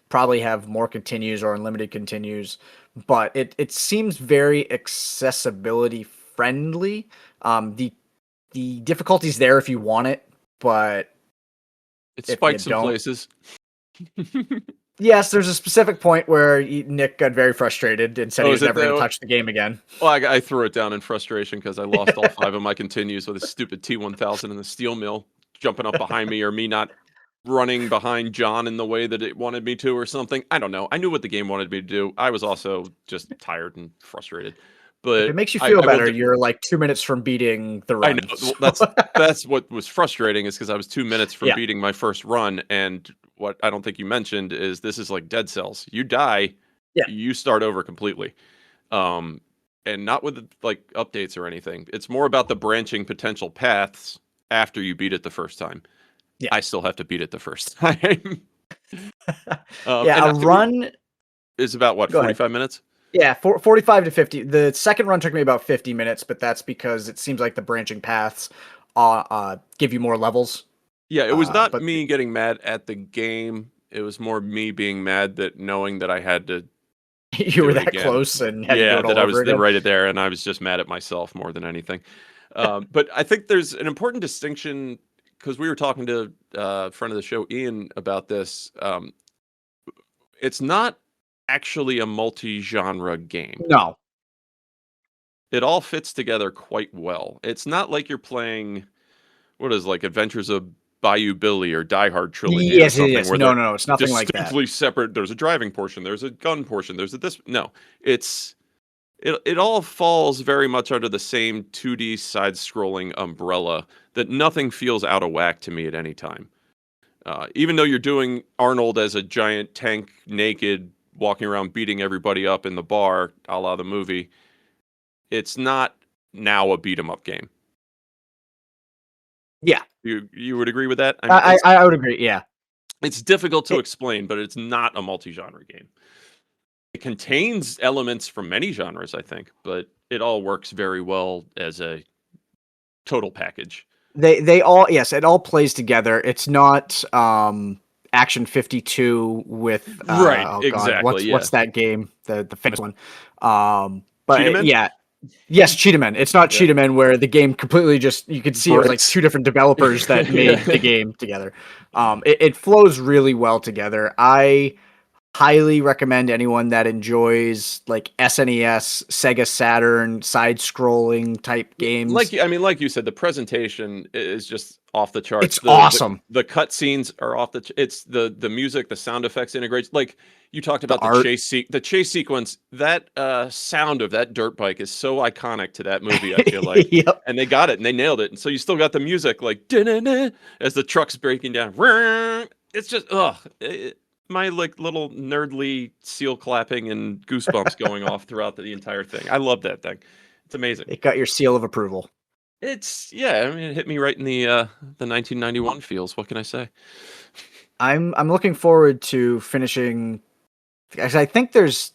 probably have more continues or unlimited continues, but it seems very accessibility friendly. The difficulty's there if you want it, but It if you spikes in don't, places. Yes, there's a specific point where Nick got very frustrated and said he Oh, was is it never going to the? touch the game again. Well, I threw it down in frustration because I lost all 5 of my continues with a stupid T1000 in the steel mill jumping up behind me, or me not running behind John in the way that it wanted me to, or something. I don't know. I knew what the game wanted me to do. I was also just tired and frustrated. If But it makes you I, feel I will. better, you're like 2 minutes from beating the I know. run. Well, So, that's what was frustrating is because I was 2 minutes from yeah, beating my first run, and what I don't think you mentioned is this is like Dead Cells. You die, yeah, you start over completely. Um, and not with like updates or anything. It's more about the branching potential paths after you beat it the first time. yeah, I still have to beat it the first time. yeah. And A we run. is about what Go ahead. 45 minutes. Yeah, 45 to 50. The second run took me about 50 minutes, but that's because it seems like the branching paths give you more levels. Yeah, it was not But me getting mad at the game. It was more me being mad that knowing that I had to you do were it that again. close and had to do Yeah, it that all I over was again. right there, and I was just mad at myself more than anything. But I think there's an important distinction because we were talking to a friend of the show, Ian, about this. It's not actually a multi-genre game. No. It all fits together quite well. It's not like you're playing what is like Adventures of Bayou Billy or Die Hard trilogy or Yes, something yes. where No, they're no, no. It's nothing like that. distinctly separate. There's a driving portion, there's a gun portion, there's a this. No, it's it all falls very much under the same 2D side-scrolling umbrella that nothing feels out of whack to me at any time. Even though you're doing Arnold as a giant tank, naked, walking around beating everybody up in the bar, a la the movie, it's not now a beat 'em up game. Yeah, You would agree with that? I mean, I would agree. Yeah. it's difficult to It, explain, but it's not a multi-genre game. It contains elements from many genres, I think, but it all works very well as a total package. they all, yes, it all plays together. It's not Action 52 with Right, oh god, exactly, yeah. what's that game? The famous one. Cheetah But Man? yeah, yes, Cheetah. It's not Yeah. Cheetah, where the game completely just you could see it was like Breaks. two different developers that made Yeah. the game together. It flows really well together. I highly recommend anyone that enjoys like SNES, Sega Saturn, side-scrolling type games. Like you said, the presentation is just off the charts. It's awesome. The cutscenes are off the. It's the music, the sound effects integrates. Like you talked The about art. the chase sequence. That sound of that dirt bike is so iconic to that movie. I feel like, Yep. and they got it and they nailed it. And so you still got the music like as the truck's breaking down. It's just my like little nerdly seal clapping and goosebumps going off throughout the entire thing. I love that thing. It's amazing. It got your seal of approval. It's yeah, I mean it hit me right in the 1991 feels. What can I say? I'm looking forward to finishing. Actually, I think there's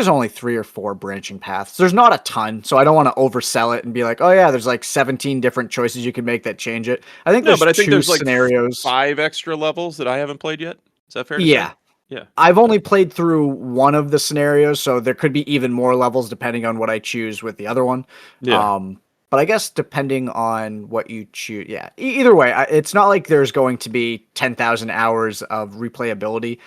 only 3 or 4 branching paths. There's not a ton, so I don't want to oversell it and be like, oh yeah, there's like 17 different choices you can make that change it. I think No, there's but I think 2 there's like scenarios. 5 extra levels that I haven't played yet. Is that fair to say? Yeah, Yeah. I've only played through one of the scenarios, so there could be even more levels depending on what I choose with the other one. Yeah. But I guess depending on what you choose, yeah. Either way, it's not like there's going to be 10,000 hours of replayability.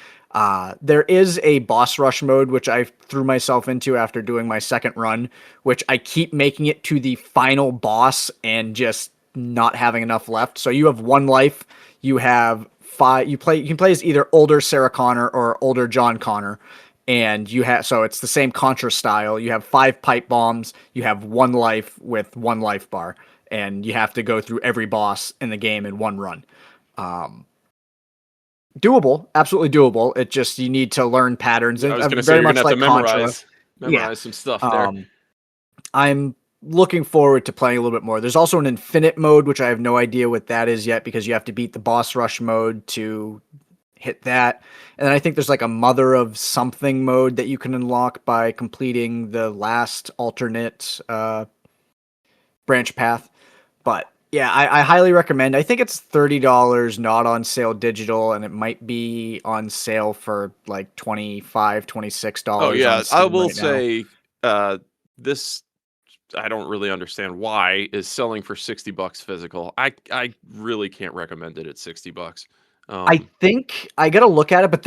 There is a boss rush mode, which I threw myself into after doing my second run, which I keep making it to the final boss and just not having enough left. So you have 1 life, you have 5, you can play as either older Sarah Connor or older John Connor. And you have, so it's the same Contra style. You have 5 pipe bombs, you have 1 life with 1 life bar, and you have to go through every boss in the game in 1 run. Doable, absolutely doable. It just, you need to learn patterns, I and was gonna say very you're gonna much have to like Contra. Yeah. memorize some stuff there. I'm looking forward to playing a little bit more. There's also an infinite mode, which I have no idea what that is yet, because you have to beat the boss rush mode to hit that. And then I think there's like a mother of something mode that you can unlock by completing the last alternate branch path. But yeah, I highly recommend. I think it's $30, not on sale digital, and it might be on sale for like $25, $26 Oh on yeah, I Steam will right now. say this I don't really understand why is selling for $60 physical. I really can't recommend it at $60. I think I gotta look at it, but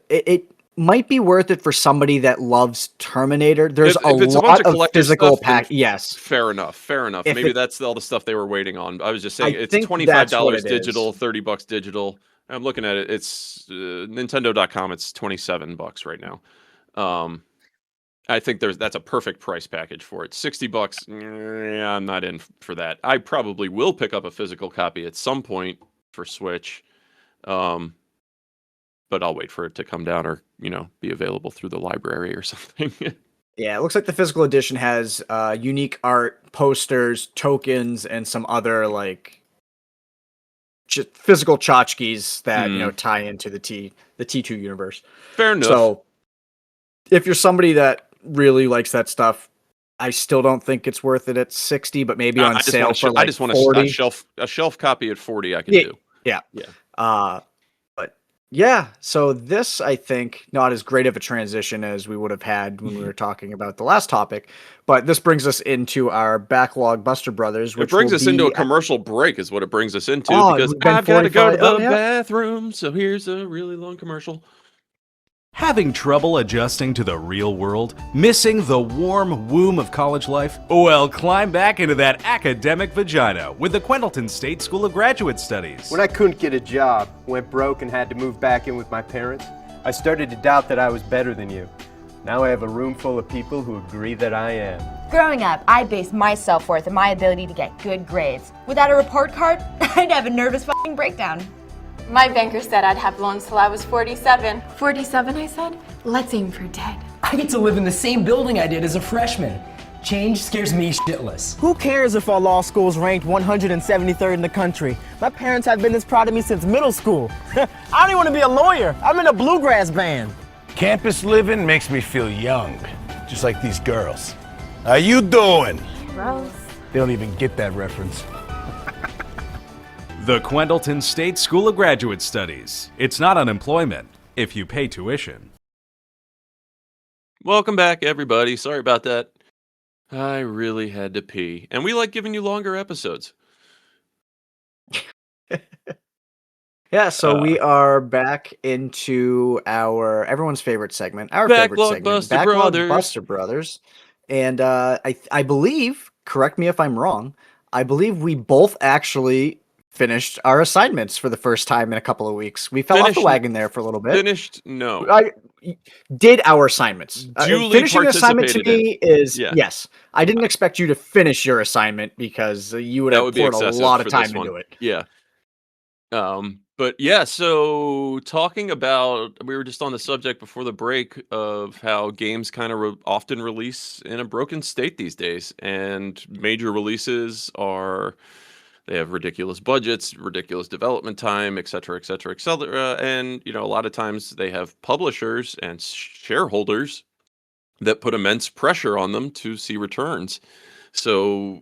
it might be worth it for somebody that loves Terminator. There's a If it's a bunch lot of of collector physical stuff, then yes. fair enough. Fair enough. If Maybe it, that's all the stuff they were waiting on. I was just saying I it's think that's what $25 it is. digital, $30 digital. I'm looking at it. It's Nintendo.com. It's $27 right now. Um, I think that's a perfect price package for it. $60. Yeah, I'm not in for that. I probably will pick up a physical copy at some point for Switch. Um, but I'll wait for it to come down or, be available through the library or something. Yeah, it looks like the physical edition has unique art, posters, tokens, and some other like physical tchotchkes that Hmm. tie into the T2 universe. Fair enough. So, if you're somebody that really likes that stuff, I still don't think it's worth it at 60, but maybe on sale for like 40. A shelf copy at 40 I can Yeah, do. yeah. Yeah. But yeah, so this I think not as great of a transition as we would have had when we were talking about the last topic, but this brings us into our backlog Buster Brothers, It which brings will us into a be commercial break is what it brings us into oh, because we've been I've got to go to 45. the Oh, yeah. bathroom. So here's a really long commercial. Having trouble adjusting to the real world? Missing the warm womb of college life? Well, climb back into that academic vagina with the Quentleton State School of Graduate Studies. When I couldn't get a job, went broke, and had to move back in with my parents, I started to doubt that I was better than you. Now I have a room full of people who agree that I am. Growing up, I based my self-worth on my ability to get good grades. Without a report card, I'd have a nervous fucking breakdown. My banker said I'd have loans till I was 47. 47, I said? Let's aim for dead. I get to live in the same building I did as a freshman. Change scares me shitless. Who cares if our law school's ranked 173rd in the country? My parents have been this proud of me since middle school. I don't even want to be a lawyer. I'm in a bluegrass band. Campus living makes me feel young, just like these girls. How you doing? Gross. They don't even get that reference. The Quentleton State School of Graduate Studies. It's not unemployment if you pay tuition. Welcome back, everybody. Sorry about that. I really had to pee. And we like giving you longer episodes. Yeah, so we are back into our everyone's favorite segment, our favorite Backlog segment, Buster Backlog Brothers. Buster Brothers. And I believe, correct me if I'm wrong, I believe we both actually finished our assignments for the first time in a couple of weeks. We fell off the wagon there for a little bit. Finished? No. I did our assignments. Duly Finishing an assignment to me is Yeah. yes. I didn't expect you to finish your assignment because you would That have would be poured a excessive lot of for this time one. into it. Yeah. But yeah, so talking about, we were just on the subject before the break of how games kind of often release in a broken state these days, and major releases they have ridiculous budgets, ridiculous development time, et cetera, et cetera, et cetera. And, a lot of times they have publishers and shareholders that put immense pressure on them to see returns. So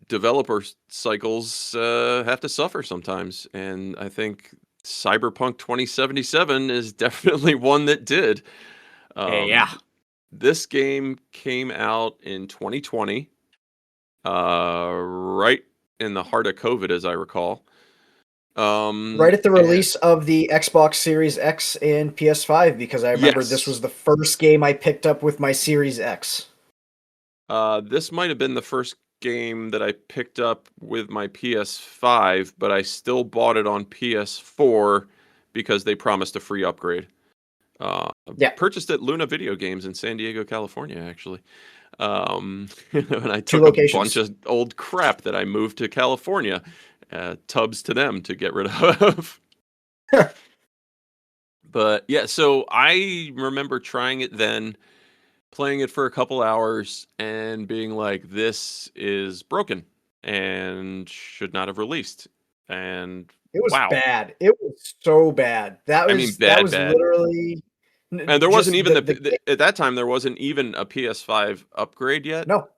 developer cycles have to suffer sometimes, and I think Cyberpunk 2077 is definitely one that did. Yeah. This game came out in 2020, right in the heart of COVID, as I recall. Right at the release of the Xbox Series X and PS5, because I remember Yes. this was the first game I picked up with my Series X. This might have been the first game that I picked up with my PS5, but I still bought it on PS4 because they promised a free upgrade. Purchased at Luna Video Games in San Diego, California, actually. And I took a bunch of old crap that I moved to California, tubs to them to get rid of. But yeah, so I remember trying it then, playing it for a couple hours and being like, this is broken and should not have released. And it was wow. bad. It was so bad. That was bad. Literally. And there wasn't even at that time there wasn't even a PS5 upgrade yet. No.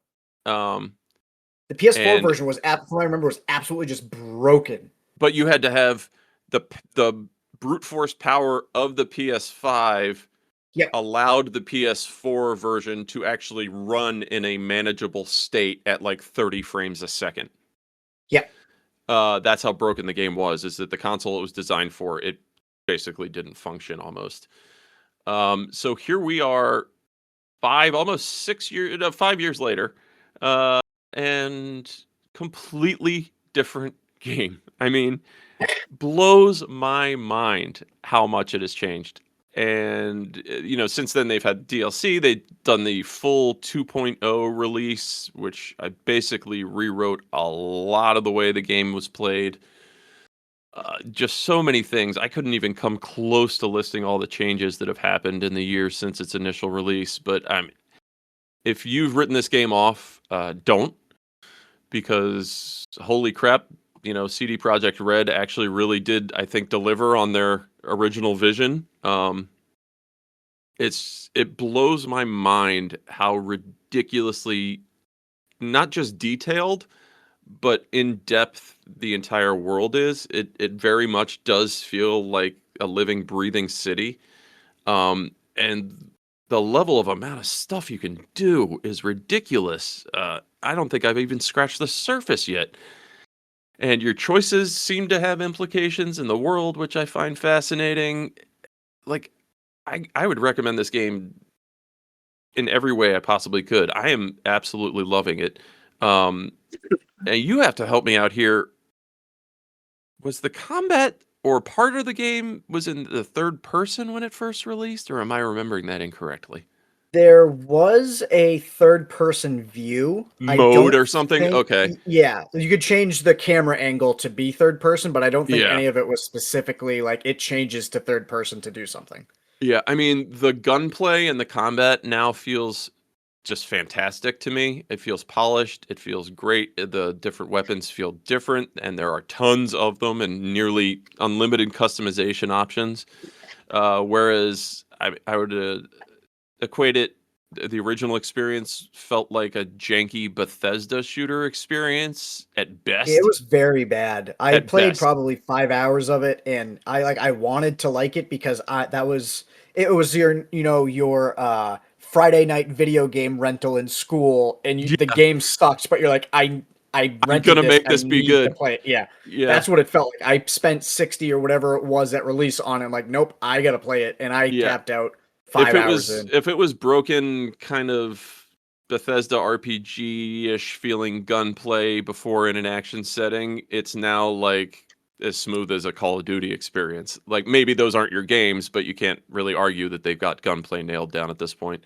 The PS4 version was, from what I remember, was absolutely just broken. But you had to have the brute force power of the PS5 allowed the PS4 version to actually run in a manageable state at like 30 frames a second. Yeah. That's how broken the game was. Is that the console it was designed for? It basically didn't function almost. So here we are, almost 6 years, no, 5 years later, and completely different game. I mean, blows my mind how much it has changed. And since then they've had DLC. They've done the full 2.0 release, which I basically rewrote a lot of the way the game was played. Just so many things. I couldn't even come close to listing all the changes that have happened in the years since its initial release. But if you've written this game off, don't, because holy crap, CD Projekt Red actually really did, I think, deliver on their original vision. It blows my mind how ridiculously not just detailed, but in depth the entire world is. It very much does feel like a living, breathing city. And the level of amount of stuff you can do is ridiculous. I don't think I've even scratched the surface yet. And your choices seem to have implications in the world, which I find fascinating. Like, I would recommend this game in every way I possibly could. I am absolutely loving it. And you have to help me out here. Was the combat or part of the game was in the third person when it first released, or am I remembering that incorrectly? There was a third-person view. Mode or something? Okay. Yeah, you could change the camera angle to be third-person, but I don't think Yeah. any of it was specifically like it changes to third-person to do something. Yeah, I mean, the gunplay and the combat now feels just fantastic to me. It feels polished. It feels great. The different weapons feel different, and there are tons of them and nearly unlimited customization options. Whereas I would equate it, the original experience felt like a janky Bethesda shooter experience at best. It was very bad. I At played best. probably 5 hours of it, and I wanted to like it because it was your Friday night video game rental in school, and the game sucks, but you're like, I rented gonna this, make I this be need good. to play it. Yeah, Yeah. that's what it felt like. I spent 60 or whatever it was at release on it. I'm like, nope, I gotta play it, and I Yeah. tapped out 5 hours in. If it was broken kind of Bethesda RPG-ish feeling gunplay before in an action setting, it's now like as smooth as a Call of Duty experience. Like, maybe those aren't your games, but you can't really argue that they've got gunplay nailed down at this point.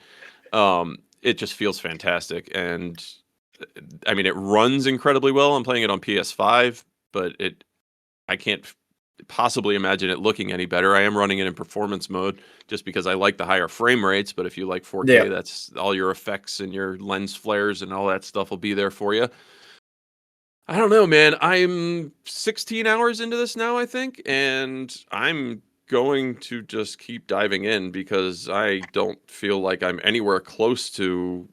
It just feels fantastic, and I mean, it runs incredibly well. I'm playing it on PS5, but I can't possibly imagine it looking any better. I am running it in performance mode just because I like the higher frame rates, but if you like 4K, Yeah. that's all your effects and your lens flares and all that stuff will be there for you. I don't know, man. I'm 16 hours into this now, I think, and I'm going to just keep diving in because I don't feel like I'm anywhere close to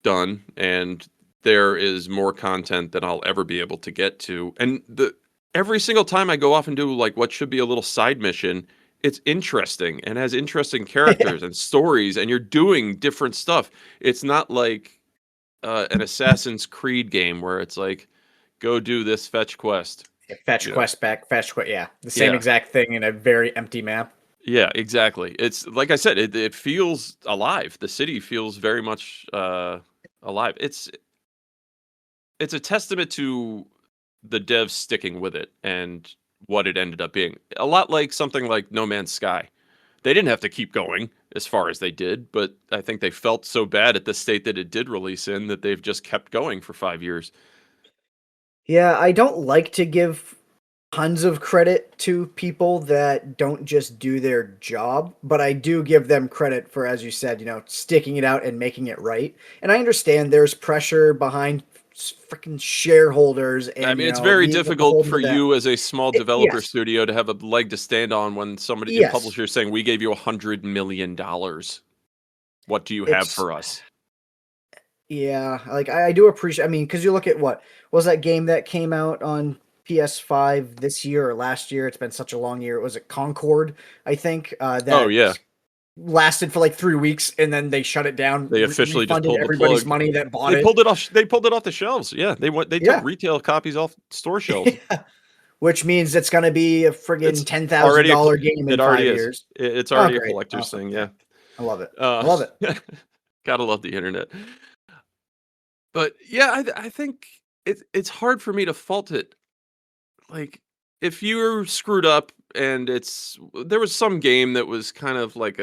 done, and there is more content than I'll ever be able to get to. And every single time I go off and do like what should be a little side mission, it's interesting and has interesting characters and stories, and you're doing different stuff. It's not like an Assassin's Creed game where it's like, go do this fetch quest. Fetch quest back, fetch quest. Yeah, the same Yeah. exact thing in a very empty map. Yeah, exactly. It's like I said, it feels alive. The city feels very much alive. It's a testament to the devs sticking with it and what it ended up being. A lot like something like No Man's Sky. They didn't have to keep going as far as they did, but I think they felt so bad at the state that it did release in that they've just kept going for 5 years. Yeah, I don't like to give tons of credit to people that don't just do their job, but I do give them credit for, as you said, sticking it out and making it right. And I understand there's pressure behind freaking shareholders, and I mean, it's very being difficult beholden for to them. you as a small developer Yes. studio to have a leg to stand on when somebody, a Yes. publisher, is saying, "We gave you $100 million. What do you have It's- for us?" Yeah, like I do appreciate. I mean, because you look at what was that game that came out on PS5 this year or last year? It's been such a long year. Was it Concord? I think. Oh, yeah. lasted for like 3 weeks, and then they shut it down. They officially just refunded pulled the everybody's plug. money that bought They it. pulled it off. They pulled it off the shelves. Yeah, they Yeah. took retail copies off store shelves. Which means it's going to be a friggin' It's $10,000 game in It 5 already is. years. It's Oh, already a great. collector's Awesome. thing. Yeah, I love it. I love it. Gotta love the internet. But yeah, I think it's hard for me to fault it. Like, if you're screwed up and there was some game that was kind of like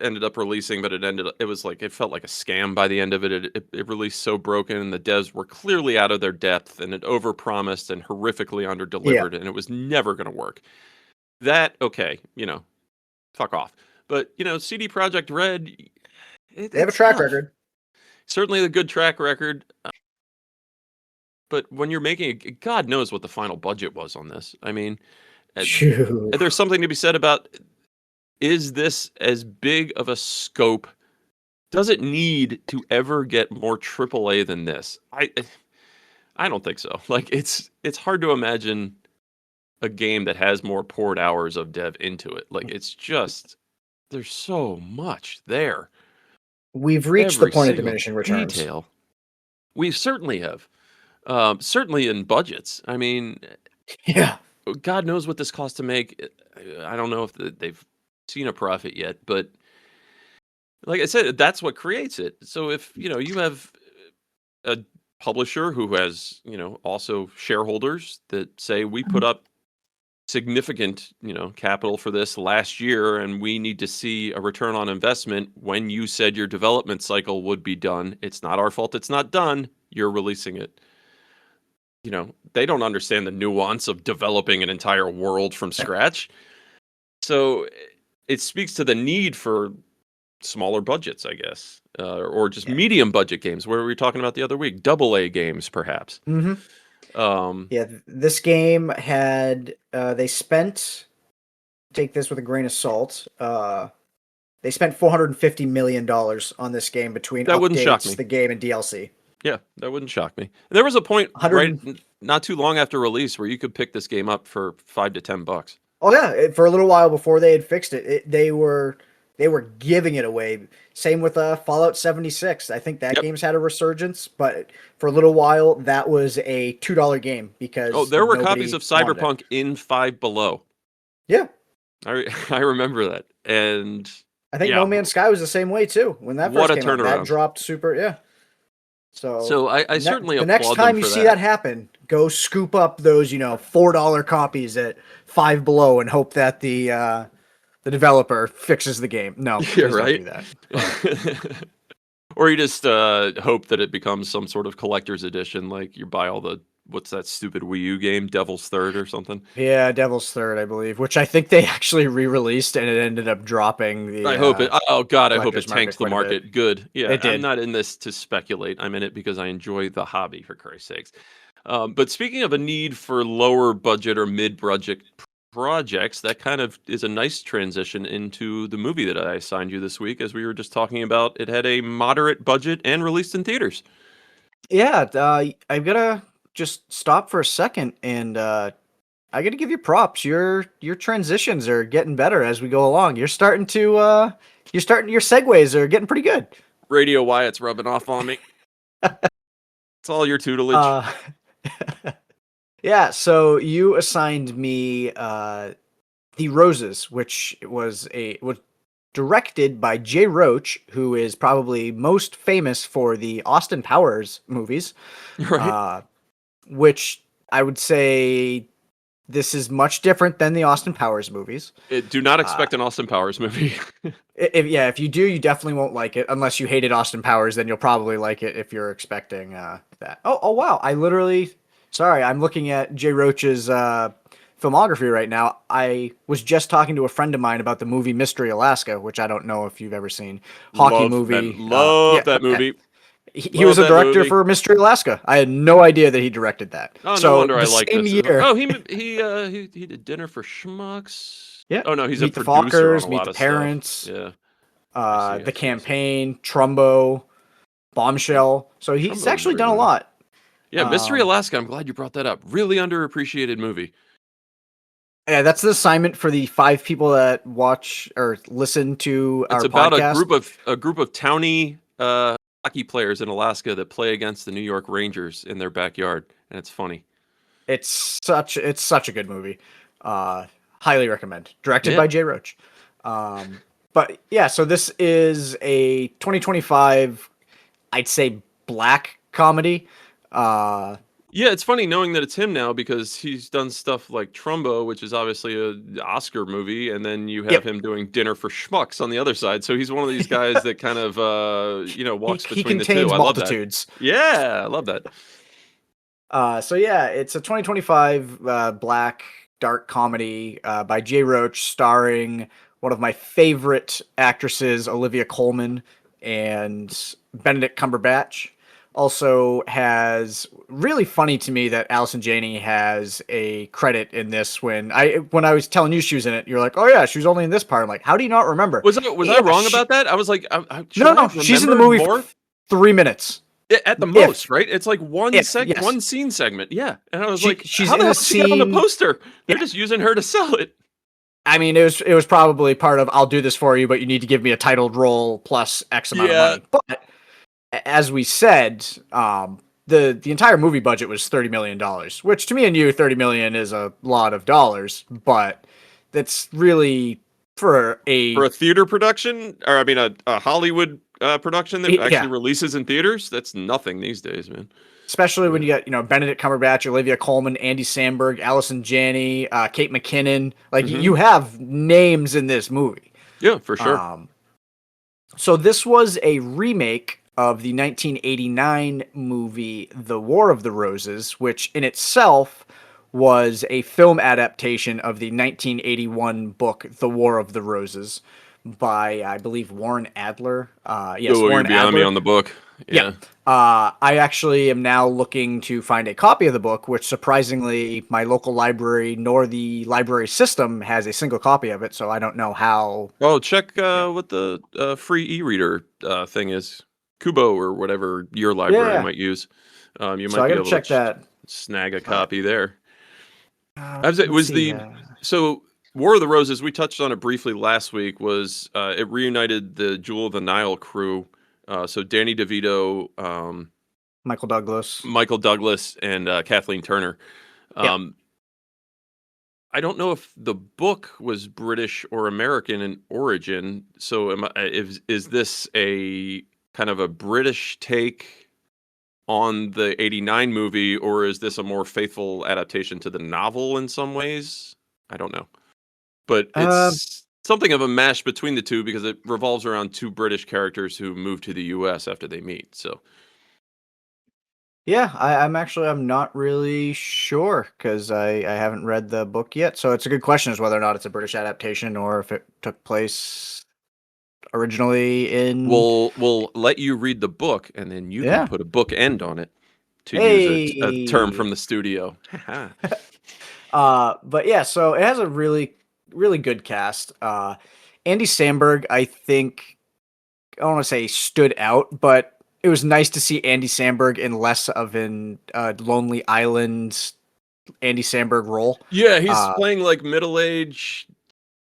ended up releasing, but it was like, it felt like a scam by the end of it. It released so broken, and the devs were clearly out of their depth, and it overpromised and horrifically underdelivered, and it was never going to work. That, okay, fuck off. But, CD Projekt Red, They have a track record. Certainly a good track record. But when you're making it, God knows what the final budget was on this. I mean, there's something to be said about, is this as big of a scope? Does it need to ever get more AAA than this? I don't think so. Like, it's hard to imagine a game that has more poured hours of dev into it. Like, it's just, there's so much there. We've reached the point of diminishing returns. Detail. We certainly have. Certainly in budgets. I mean, yeah. God knows what this costs to make. I don't know if they've seen a profit yet, but like I said, that's what creates it. So if, you have a publisher who has, also shareholders that say, we put up significant, capital for this last year, and we need to see a return on investment when you said your development cycle would be done. It's not our fault it's not done. You're releasing it. They don't understand the nuance of developing an entire world from scratch. So it speaks to the need for smaller budgets, I guess, or just medium budget games. What were we talking about the other week? AA games, perhaps. This game had, they spent, take this with a grain of salt, they spent $450 million on this game between that wouldn't shock me. the game, and DLC. Yeah, that wouldn't shock me. There was a point not too long after release where you could pick this game up for $5 to $10. Oh yeah, for a little while before they had fixed it, they were giving it away. Same with Fallout 76. I think that game's had a resurgence, but for a little while that was a $2 game because there were copies of Cyberpunk in Five Below. Yeah, I remember that, and I think No Man's Sky was the same way too when that first came out. That dropped super. Yeah. So I certainly the next time you see that happen, go scoop up those $4 copies at Five Below and hope that the developer fixes the game. No, you're right. Don't do that. Or you just hope that it becomes some sort of collector's edition, like you buy all the, what's that stupid Wii U game, Devil's Third or something? Yeah, Devil's Third, I believe, which I think they actually re-released, and it ended up dropping the... I hope it... Oh, God, I hope it tanks the market. Good. Yeah, it did. I'm not in this to speculate. I'm in it because I enjoy the hobby, for Christ's sakes. But speaking of a need for lower budget or mid-budget projects, that kind of is a nice transition into the movie that I assigned you this week. As we were just talking about, it had a moderate budget and released in theaters. Yeah, I'm gonna just stop for a second, and I gotta give you props. Your transitions are getting better as we go along. Your segues are getting pretty good. Radio Wyatt's rubbing off on me. It's all your tutelage. Yeah, so you assigned me The Roses, which was directed by Jay Roach, who is probably most famous for the Austin Powers movies. Right. Which I would say this is much different than the Austin Powers movies. Do not expect an Austin Powers movie. If you do, you definitely won't like it. Unless you hated Austin Powers, then you'll probably like it if you're expecting that. Oh wow, I'm looking at Jay Roach's filmography right now. I was just talking to a friend of mine about the movie Mystery Alaska, which I don't know if you've ever seen. Hockey movie. Love that movie. He was a director for Mystery Alaska. I had no idea that he directed that. Oh, so no wonder I like this. Year, he did Dinner for Schmucks. Yeah. Oh no, he's Meet a the producer Fockers, on a Meet lot the of Parents. Stuff. Yeah. The Campaign, Trumbo, Bombshell. So he's actually done a lot. Yeah, Mystery Alaska. I'm glad you brought that up. Really underappreciated movie. Yeah, that's the assignment for the 5 people that watch or listen to It's our about podcast. a group of townie hockey players in Alaska that play against the New York Rangers in their backyard, and it's funny. It's such a good movie. Highly recommend. Directed Yeah. by Jay Roach. But yeah, so this is a 2025, I'd say, black comedy. Yeah, it's funny knowing that it's him now because he's done stuff like Trumbo, which is obviously a Oscar movie, and then you have Yep. him doing Dinner for Schmucks on the other side. So he's one of these guys that kind of walks He between the contains two. I love that. multitudes. Yeah, I love that. So yeah, it's a 2025 black dark comedy by Jay Roach, starring one of my favorite actresses, Olivia Colman, and Benedict Cumberbatch. Also has really funny to me that Allison Janney has a credit in this. When I was telling you she was in it, you're like, oh yeah, she was only in this part. I'm like, how do you not remember? Was I Yeah, wrong about that? I was like, should No, I no, have she's in the remembered movie more? for 3 minutes. At the If. most, right? It's like one Yes. one scene segment. Yeah. And I was She- like, she's how in the a hell did she get on the scene- poster? They're Yeah. just using her to sell it. I mean, it was probably part of I'll do this for you, but you need to give me a titled role plus X amount Yeah. of money. But as we said, the entire movie budget was $30 million, which to me and you, 30 million is a lot of dollars, but that's really for For a theater production, or I mean a Hollywood production that Yeah. actually releases in theaters, that's nothing these days, man. especially when you got, Benedict Cumberbatch, Olivia Colman, Andy Samberg, Allison Janney, Kate McKinnon. Like, Mhm. you have names in this movie. Yeah, for sure. So this was a remake of the 1989 movie The War of the Roses, which in itself was a film adaptation of the 1981 book The War of the Roses by, I believe, Warren Adler. Yes, Oh, you're Warren beyond me Adler. on the book. Yeah. I actually am now looking to find a copy of the book, which surprisingly my local library nor the library system has a single copy of it, so I don't know how. Oh, check what the free e-reader thing is. Kubo or whatever your library Yeah. might use. You So might I be gotta able check to that. snag a copy there. Let's see, So War of the Roses, we touched on it briefly last week, was it reunited the Jewel of the Nile crew. So Danny DeVito, Michael Douglas. Michael Douglas, and Kathleen Turner. Yep. I don't know if the book was British or American in origin. So is this a kind of a British take on the 89 movie, or is this a more faithful adaptation to the novel in some ways? I don't know. But it's something of a mash between the two because it revolves around 2 British characters who move to the US after they meet. So Yeah, I'm not really sure because I haven't read the book yet. So it's a good question as whether or not it's a British adaptation or if it took place originally in. we'll let you read the book and then you Yeah. can put a book end on it, to use a term Hey. from the studio. But yeah, so it has a really, really good cast. Andy Samberg, I think, I don't want to say stood out, but it was nice to see Andy Samberg in less of an Lonely Island Andy Samberg role. Yeah, he's playing like middle-aged,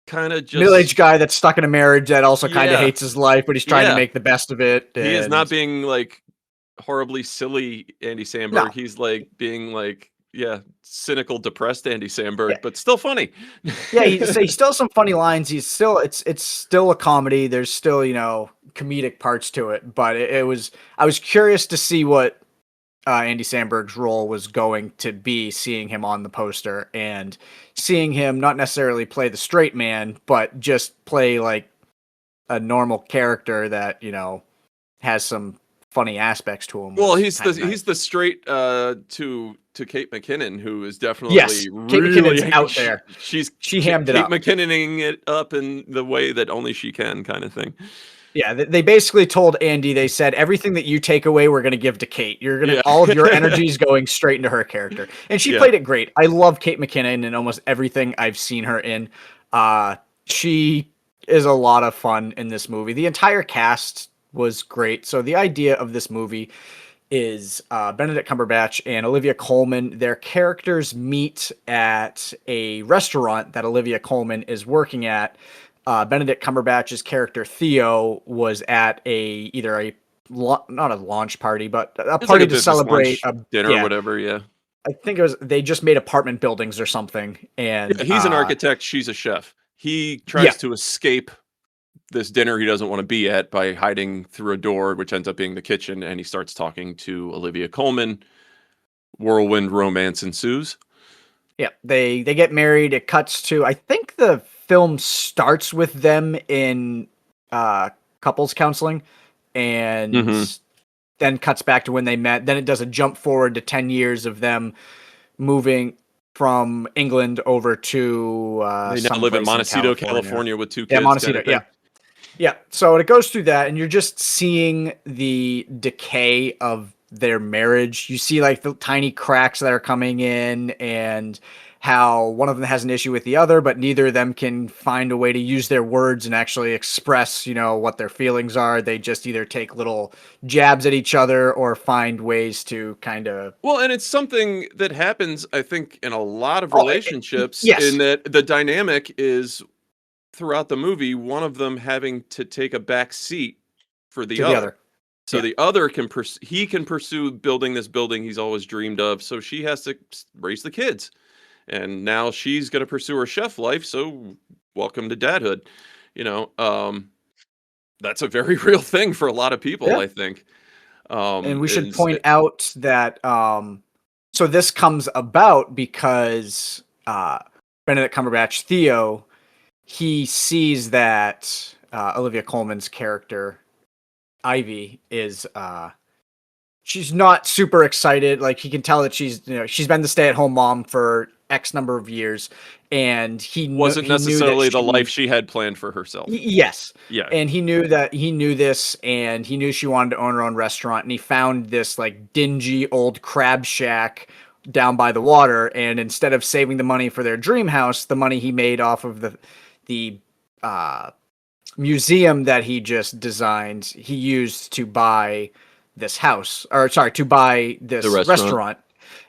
kind of just Middle-aged guy that's stuck in a marriage that also kind of Yeah. hates his life, but he's trying Yeah. to make the best of it. He is not and- being like horribly silly Andy Samberg. No. He's like being like, cynical, depressed Andy Samberg, Yeah. but still funny. Yeah, he still has some funny lines. He's still it's still a comedy. There's still comedic parts to it, but I was curious to see what Andy Samberg's role was going to be, seeing him on the poster and seeing him not necessarily play the straight man, but just play like a normal character that has some funny aspects to him. Well, was he's kinda nice. he's the straight to Kate McKinnon, who is definitely Yes, Kate McKinnon's out there. She hammed it Kate up. McKinnoning it up in the way that only she can, kind of thing. Yeah, they basically told Andy, they said, everything that you take away, we're going to give to Kate. You're going to, Yeah. all of your energy is going straight into her character. And she Yeah. played it great. I love Kate McKinnon in almost everything I've seen her in. She is a lot of fun in this movie. The entire cast was great. So the idea of this movie is Benedict Cumberbatch and Olivia Colman. Their characters meet at a restaurant that Olivia Colman is working at. Benedict Cumberbatch's character Theo was at not a launch party, but a It's party like a to business celebrate lunch, a dinner, or whatever. Yeah. I think it was they just made apartment buildings or something, and Yeah, he's an architect. She's a chef. He tries to escape this dinner he doesn't want to be at by hiding through a door, which ends up being the kitchen. And he starts talking to Olivia Colman. Whirlwind romance ensues. Yeah, they get married. It cuts to, I think the film starts with them in couples counseling, and then cuts back to when they met. Then it does a jump forward to 10 years of them moving from England over to they now live in Montecito, California with 2 kids. Yeah, Montecito. Yeah. So it goes through that, and you're just seeing the decay of their marriage. You see like the tiny cracks that are coming in, and how one of them has an issue with the other, but neither of them can find a way to use their words and actually express, what their feelings are. They just either take little jabs at each other or find ways to kind of... Well, and it's something that happens, I think, in a lot of relationships, yes. in that the dynamic is throughout the movie, one of them having to take a back seat for the other. So the other can pursue building this building he's always dreamed of. So she has to raise the kids, and now she's going to pursue her chef life. So welcome to dadhood. That's a very real thing for a lot of people, I think. And we should point out that so this comes about because Benedict Cumberbatch, Theo, he sees that Olivia Colman's character Ivy is she's not super excited. Like, he can tell that she's been the stay-at-home mom for X number of years, and he wasn't necessarily the life she had planned for herself. Yes. Yeah. And he knew this, and he knew she wanted to own her own restaurant, and he found this like dingy old crab shack down by the water, and instead of saving the money for their dream house, the money he made off of the museum that he just designed, he used to buy this house, to buy this restaurant.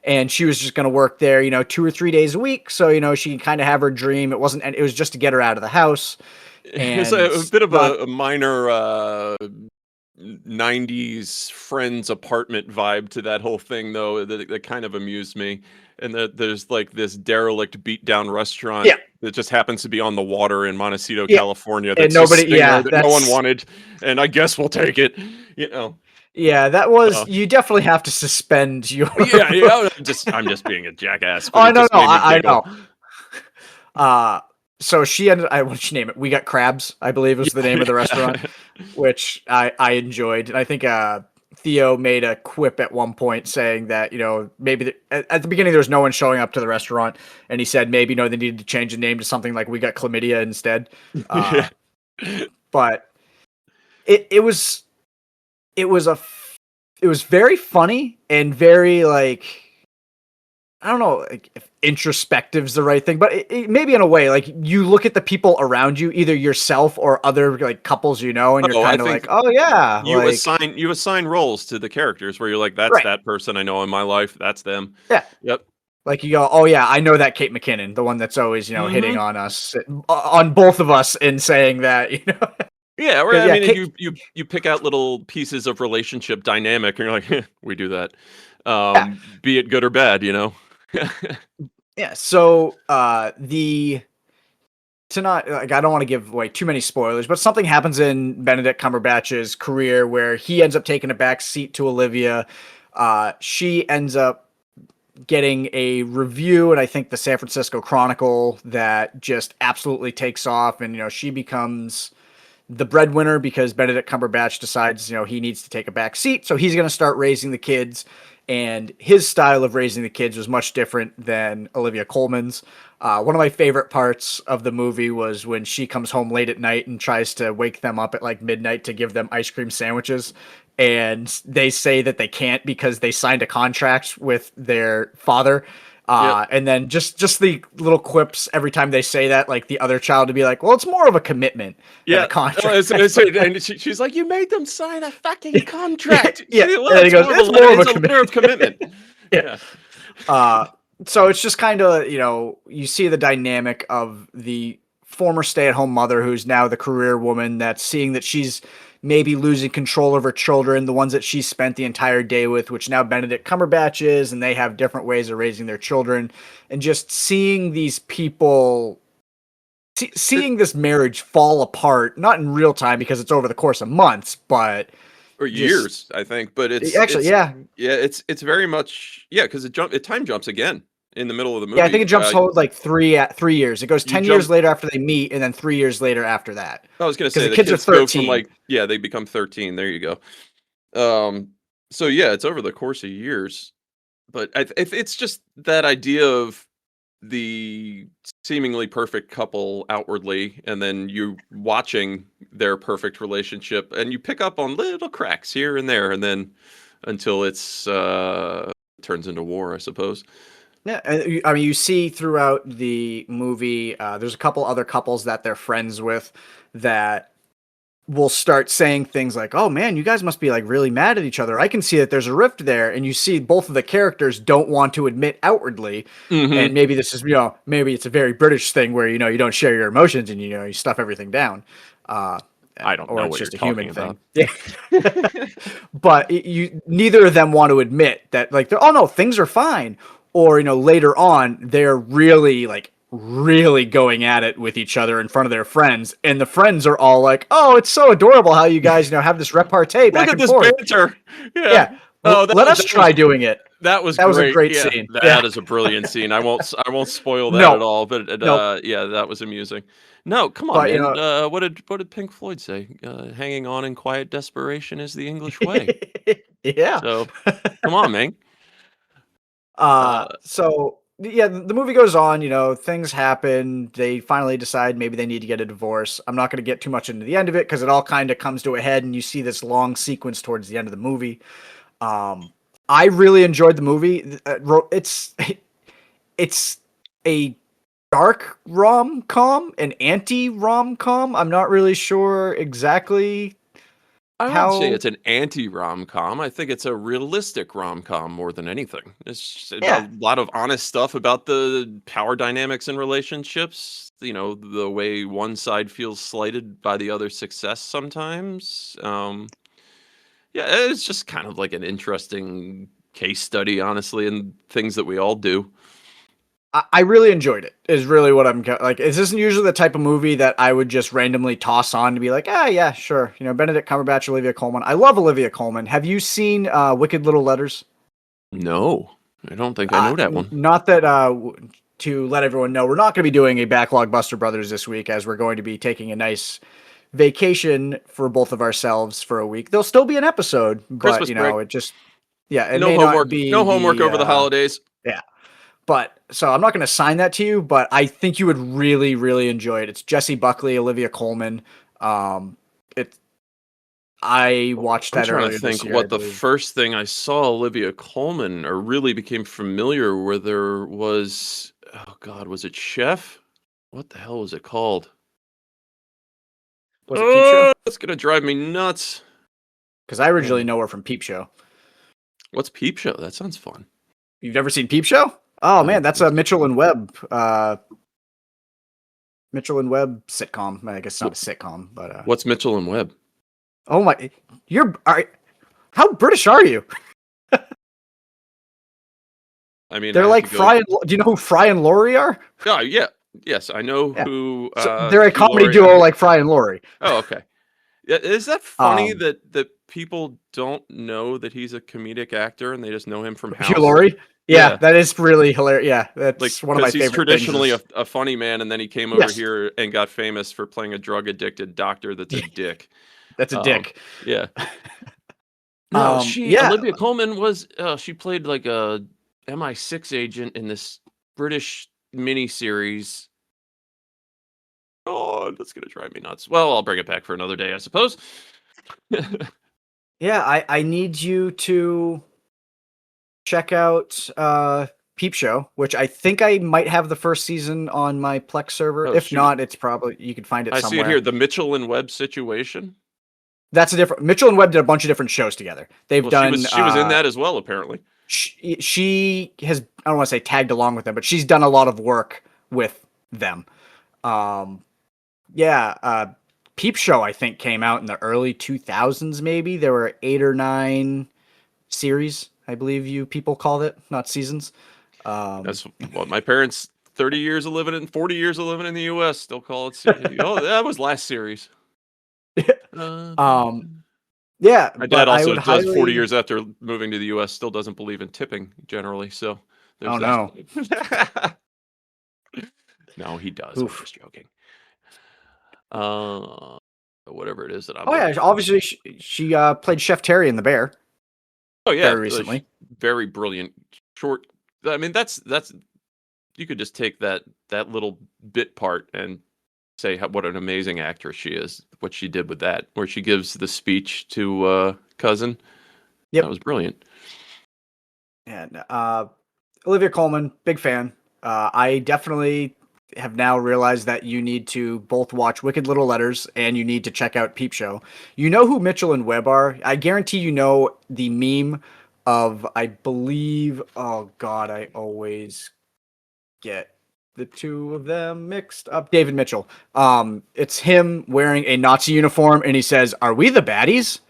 And she was just going to work there, 2 or 3 days a week. So, she can kind of have her dream. It was just to get her out of the house. And it's a bit of a minor 90s Friends apartment vibe to that whole thing, though, that kind of amused me. And that there's like this derelict beat down restaurant that just happens to be on the water in Montecito, California. That's that no one wanted. And I guess we'll take it, Yeah, that was, you definitely have to suspend your... I'm just being a jackass. Oh, no, I know. So she ended, what did she name it? We Got Crabs, I believe was the name of the restaurant, which I enjoyed. And I think Theo made a quip at one point saying that, maybe at the beginning there was no one showing up to the restaurant, and he said maybe, they needed to change the name to something like We Got Chlamydia instead. But it was very funny and very, like, I don't know, like, if introspective is the right thing, but it maybe in a way, like, you look at the people around you, either yourself or other like couples, and you're kind of like, oh yeah, you assign roles to the characters where you're like, that's that person I know in my life, that's them. Yeah. Yep. Like, you go, oh yeah, I know that Kate McKinnon, the one that's always, hitting on us, on both of us, and saying that, Yeah, right. I mean, you pick out little pieces of relationship dynamic, and you're like, we do that. Be it good or bad, Yeah. So I don't want to give away too many spoilers, but something happens in Benedict Cumberbatch's career where he ends up taking a back seat to Olivia. She ends up getting a review, and I think the San Francisco Chronicle, that just absolutely takes off, and she becomes the breadwinner because Benedict Cumberbatch decides, he needs to take a back seat. So he's going to start raising the kids, and his style of raising the kids was much different than Olivia Colman's. One of my favorite parts of the movie was when she comes home late at night and tries to wake them up at like midnight to give them ice cream sandwiches. And they say that they can't because they signed a contract with their father And then just the little quips every time they say that, like the other child to be like, well, it's more of a commitment than a contract. And she's like, you made them sign a fucking contract. Yeah. See, And then he goes, it's more of a letter of commitment. Yeah. So it's just kind of, you see the dynamic of the former stay-at-home mother who's now the career woman that's seeing that she's maybe losing control of her children, the ones that she spent the entire day with, which now Benedict Cumberbatch is, and they have different ways of raising their children, and just seeing these people, seeing this marriage fall apart, not in real time because it's over the course of months, but or years, I think. But it's it's very much because it time jumps again in the middle of the movie. Yeah, I think it jumps forward like 3 years. It goes 10 years later after they meet, and then 3 years later after that. I was going to say the kids are 13. Go from they become 13. There you go. So yeah, it's over the course of years, but it's just that idea of the seemingly perfect couple outwardly, and then you watching their perfect relationship, and you pick up on little cracks here and there, and then until it's turns into war, I suppose. Yeah, I mean, you see throughout the movie, there's a couple other couples that they're friends with that will start saying things like, oh man, you guys must be like really mad at each other. I can see that there's a rift there. And you see both of the characters don't want to admit outwardly. Mm-hmm. And maybe this is, maybe it's a very British thing where, you don't share your emotions and, you stuff everything down. I don't know what just you're talking about. Yeah. But neither of them want to admit that, like, oh no, things are fine. Or, later on, they're really going at it with each other in front of their friends. And the friends are all like, oh, it's so adorable how you guys, have this repartee back and forth. Look at this banter. Yeah. Oh, let us try doing it. That was a great scene. That is a brilliant scene. I won't spoil that at all, but that was amusing. No, come on, man. What did Pink Floyd say? Hanging on in quiet desperation is the English way. Yeah. So, come on, man. So yeah, the movie goes on, things happen. They finally decide maybe they need to get a divorce. I'm not going to get too much into the end of it because it all kind of comes to a head and you see this long sequence towards the end of the movie. I really enjoyed the movie. It's a dark rom-com, an anti-rom-com. I'm not really sure exactly. I wouldn't say it's an anti-rom-com. I think it's a realistic rom-com more than anything. It's just a lot of honest stuff about the power dynamics in relationships. The way one side feels slighted by the other's success sometimes. It's just kind of like an interesting case study, honestly, and things that we all do. I really enjoyed it, is really what I'm like. This isn't usually the type of movie that I would just randomly toss on to be like, yeah, sure. Benedict Cumberbatch, Olivia Colman. I love Olivia Colman. Have you seen Wicked Little Letters? No, I don't think I know that one. Not that, to let everyone know, we're not going to be doing a Backlog Buster Brothers this week, as we're going to be taking a nice vacation for both of ourselves for a week. There'll still be an episode, but, Christmas break. it just, it no may homework, not be no homework over the holidays. Yeah. But so I'm not going to sign that to you, but I think you would really, really enjoy it. It's Jessie Buckley, Olivia Colman. I watched that earlier this year. What the first thing I saw Olivia Colman or really became familiar with her was, oh God, was it Chef? What the hell was it called? Was it Peep Show? That's gonna drive me nuts. Because I originally know her from Peep Show. What's Peep Show? That sounds fun. You've never seen Peep Show? Oh man, that's a Mitchell and Webb. Mitchell and Webb sitcom. I guess it's not a sitcom, but what's Mitchell and Webb? Oh my, how British are you? I mean, they're like Fry and. Do you know who Fry and Laurie are? Oh yeah, yes, I know who. So they're a comedy duo like Fry and Laurie. Oh okay. Yeah, is that funny that people don't know that he's a comedic actor and they just know him from House? Hugh Laurie? Yeah, that is really hilarious. Yeah, that's one of my favorite things. He's traditionally a funny man, and then he came over here and got famous for playing a drug-addicted doctor that's a dick. That's a dick. Yeah. No, Olivia Colman was, she played like a MI6 agent in this British miniseries. Oh, that's going to drive me nuts. Well, I'll bring it back for another day, I suppose. Yeah, I need you to check out Peep Show, which I think I might have the first season on my Plex server. Oh, If shoot. not, it's probably you can find it I somewhere. see it here. The Mitchell and Webb situation. That's a different. Mitchell and Webb did a bunch of different shows together. They've Well, done. she was in that as well, apparently. She has. I don't want to say tagged along with them, but she's done a lot of work with them. Peep Show I think came out in the early 2000s. Maybe there were 8 or 9 series. I believe you people called it, not seasons. That's what my parents, 30 years of living in, 40 years of living in the U.S. still call it. Oh, that was last series. Yeah, My dad but I also would does highly. 40 years after moving to the U.S. still doesn't believe in tipping generally. So there's Oh no. that. No, he does. I'm Oof. just joking. Whatever it is that I'm. Oh yeah, looking for. obviously she played Chef Terry in The Bear Oh yeah, very recently. very brilliant. Short. I mean, that's you could just take that little bit part and say what an amazing actress she is. What she did with that, where she gives the speech to cousin. Yep. That was brilliant. And Olivia Colman, big fan. I definitely have now realized that you need to both watch Wicked Little Letters and you need to check out Peep Show. You know who Mitchell and Webb are? I guarantee you know the meme of, I believe, oh God, I always get the two of them mixed up. David Mitchell. It's him wearing a Nazi uniform and he says, "Are we the baddies?"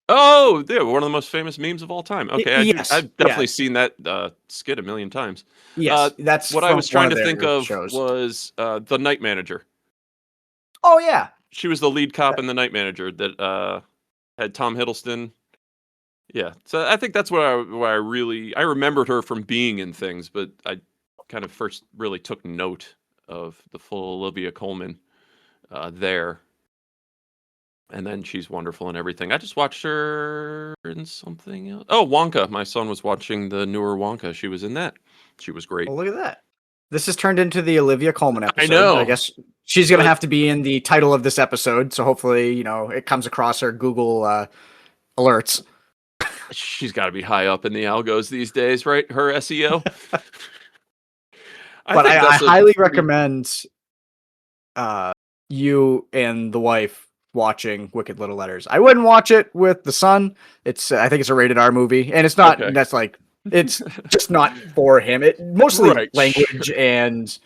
Oh, yeah, one of the most famous memes of all time. Okay, Yes, I've definitely seen that skit a million times. Yes, that's what I from was trying one to of think their of shows. was the Night Manager. Oh yeah, She was the lead cop in the Night Manager that had Tom Hiddleston. Yeah, so I think that's why I remembered her from being in things, but I kind of first really took note of the full Olivia Colman there. And then she's wonderful in everything. I just watched her in something else. Oh, Wonka. My son was watching the newer Wonka. She was in that. She was great. well, look at that. This has turned into the Olivia Colman episode. know. I guess she's going to But- have to be in the title of this episode. So hopefully, it comes across her Google alerts. She's got to be high up in the algos these days, right? Her SEO. But I that's a highly pretty- recommend you and the wife watching Wicked Little Letters. I wouldn't watch it with the son. I think it's a rated R movie, and it's not. Okay. That's like it's just not for him. It mostly Right, language sure. and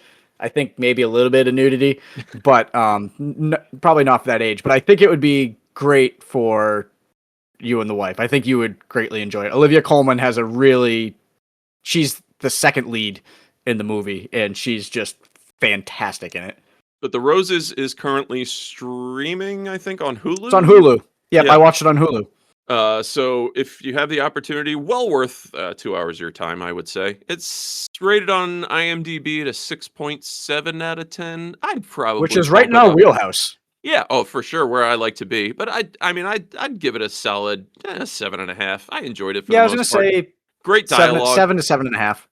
I think maybe a little bit of nudity, but probably not for that age. But I think it would be great for you and the wife. I think you would greatly enjoy it. Olivia Colman has she's the second lead in the movie, and she's just fantastic in it. But The Roses is currently streaming, I think, on Hulu. It's on Hulu. Yep, Yeah. I watched it on Hulu. So if you have the opportunity, well worth 2 hours of your time, I would say. It's rated on IMDb at a 6.7 out of 10. I'd probably Which is right in bump it our up. wheelhouse. Yeah, oh, for sure, where I like to be. But I'd give it a solid 7.5. I enjoyed it for Yeah, the I was most gonna part. say Great dialogue. 7 to 7.5.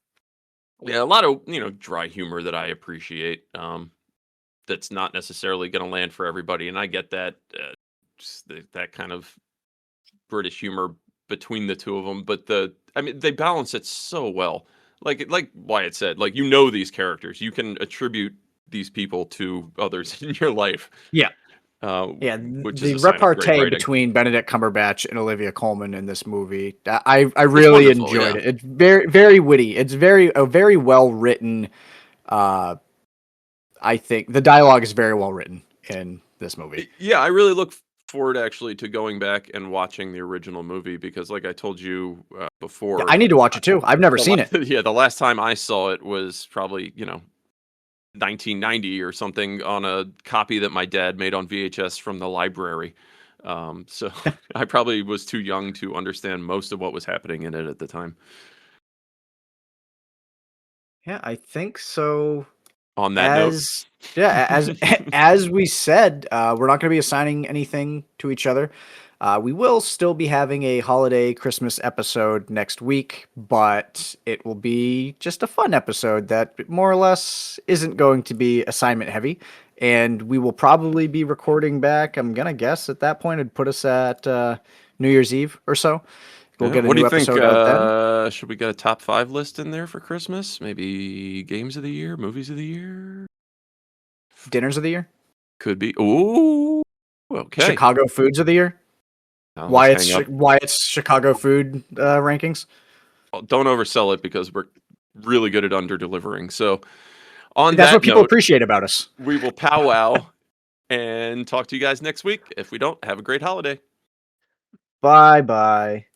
Yeah, a lot of dry humor that I appreciate. That's not necessarily going to land for everybody, and I get that. That kind of British humor between the two of them, but they balance it so well. Like Wyatt said, these characters, you can attribute these people to others in your life. Yeah. Which The is a sign of great repartee writing. between Benedict Cumberbatch and Olivia Colman in this movie, I really wonderful, enjoyed yeah. it. It's very, very witty. It's a very well written. I think the dialogue is very well written in this movie. Yeah, I really look forward actually to going back and watching the original movie because, like I told you before, Yeah, I need to watch it too. I've never seen it. Yeah, the last time I saw it was probably 1990 or something on a copy that my dad made on VHS from the library. So I probably was too young to understand most of what was happening in it at the time. Yeah, I think so. On that note, as we said, we're not going to be assigning anything to each other. We will still be having a holiday Christmas episode next week, but it will be just a fun episode that more or less isn't going to be assignment heavy. And we will probably be recording back, I'm going to guess at that point, it'd put us at New Year's Eve or so. We'll get a What do new you think? episode out then. Should we get a top 5 list in there for Christmas? Maybe games of the year, movies of the year. Dinners of the year. Could be. Ooh. Okay. Chicago foods of the year. Now let's hang up. Why it's Chicago food rankings. Well, don't oversell it because we're really good at under delivering. So on That's that what people note, appreciate about us. we will powwow and talk to you guys next week. If we don't, have a great holiday. Bye bye.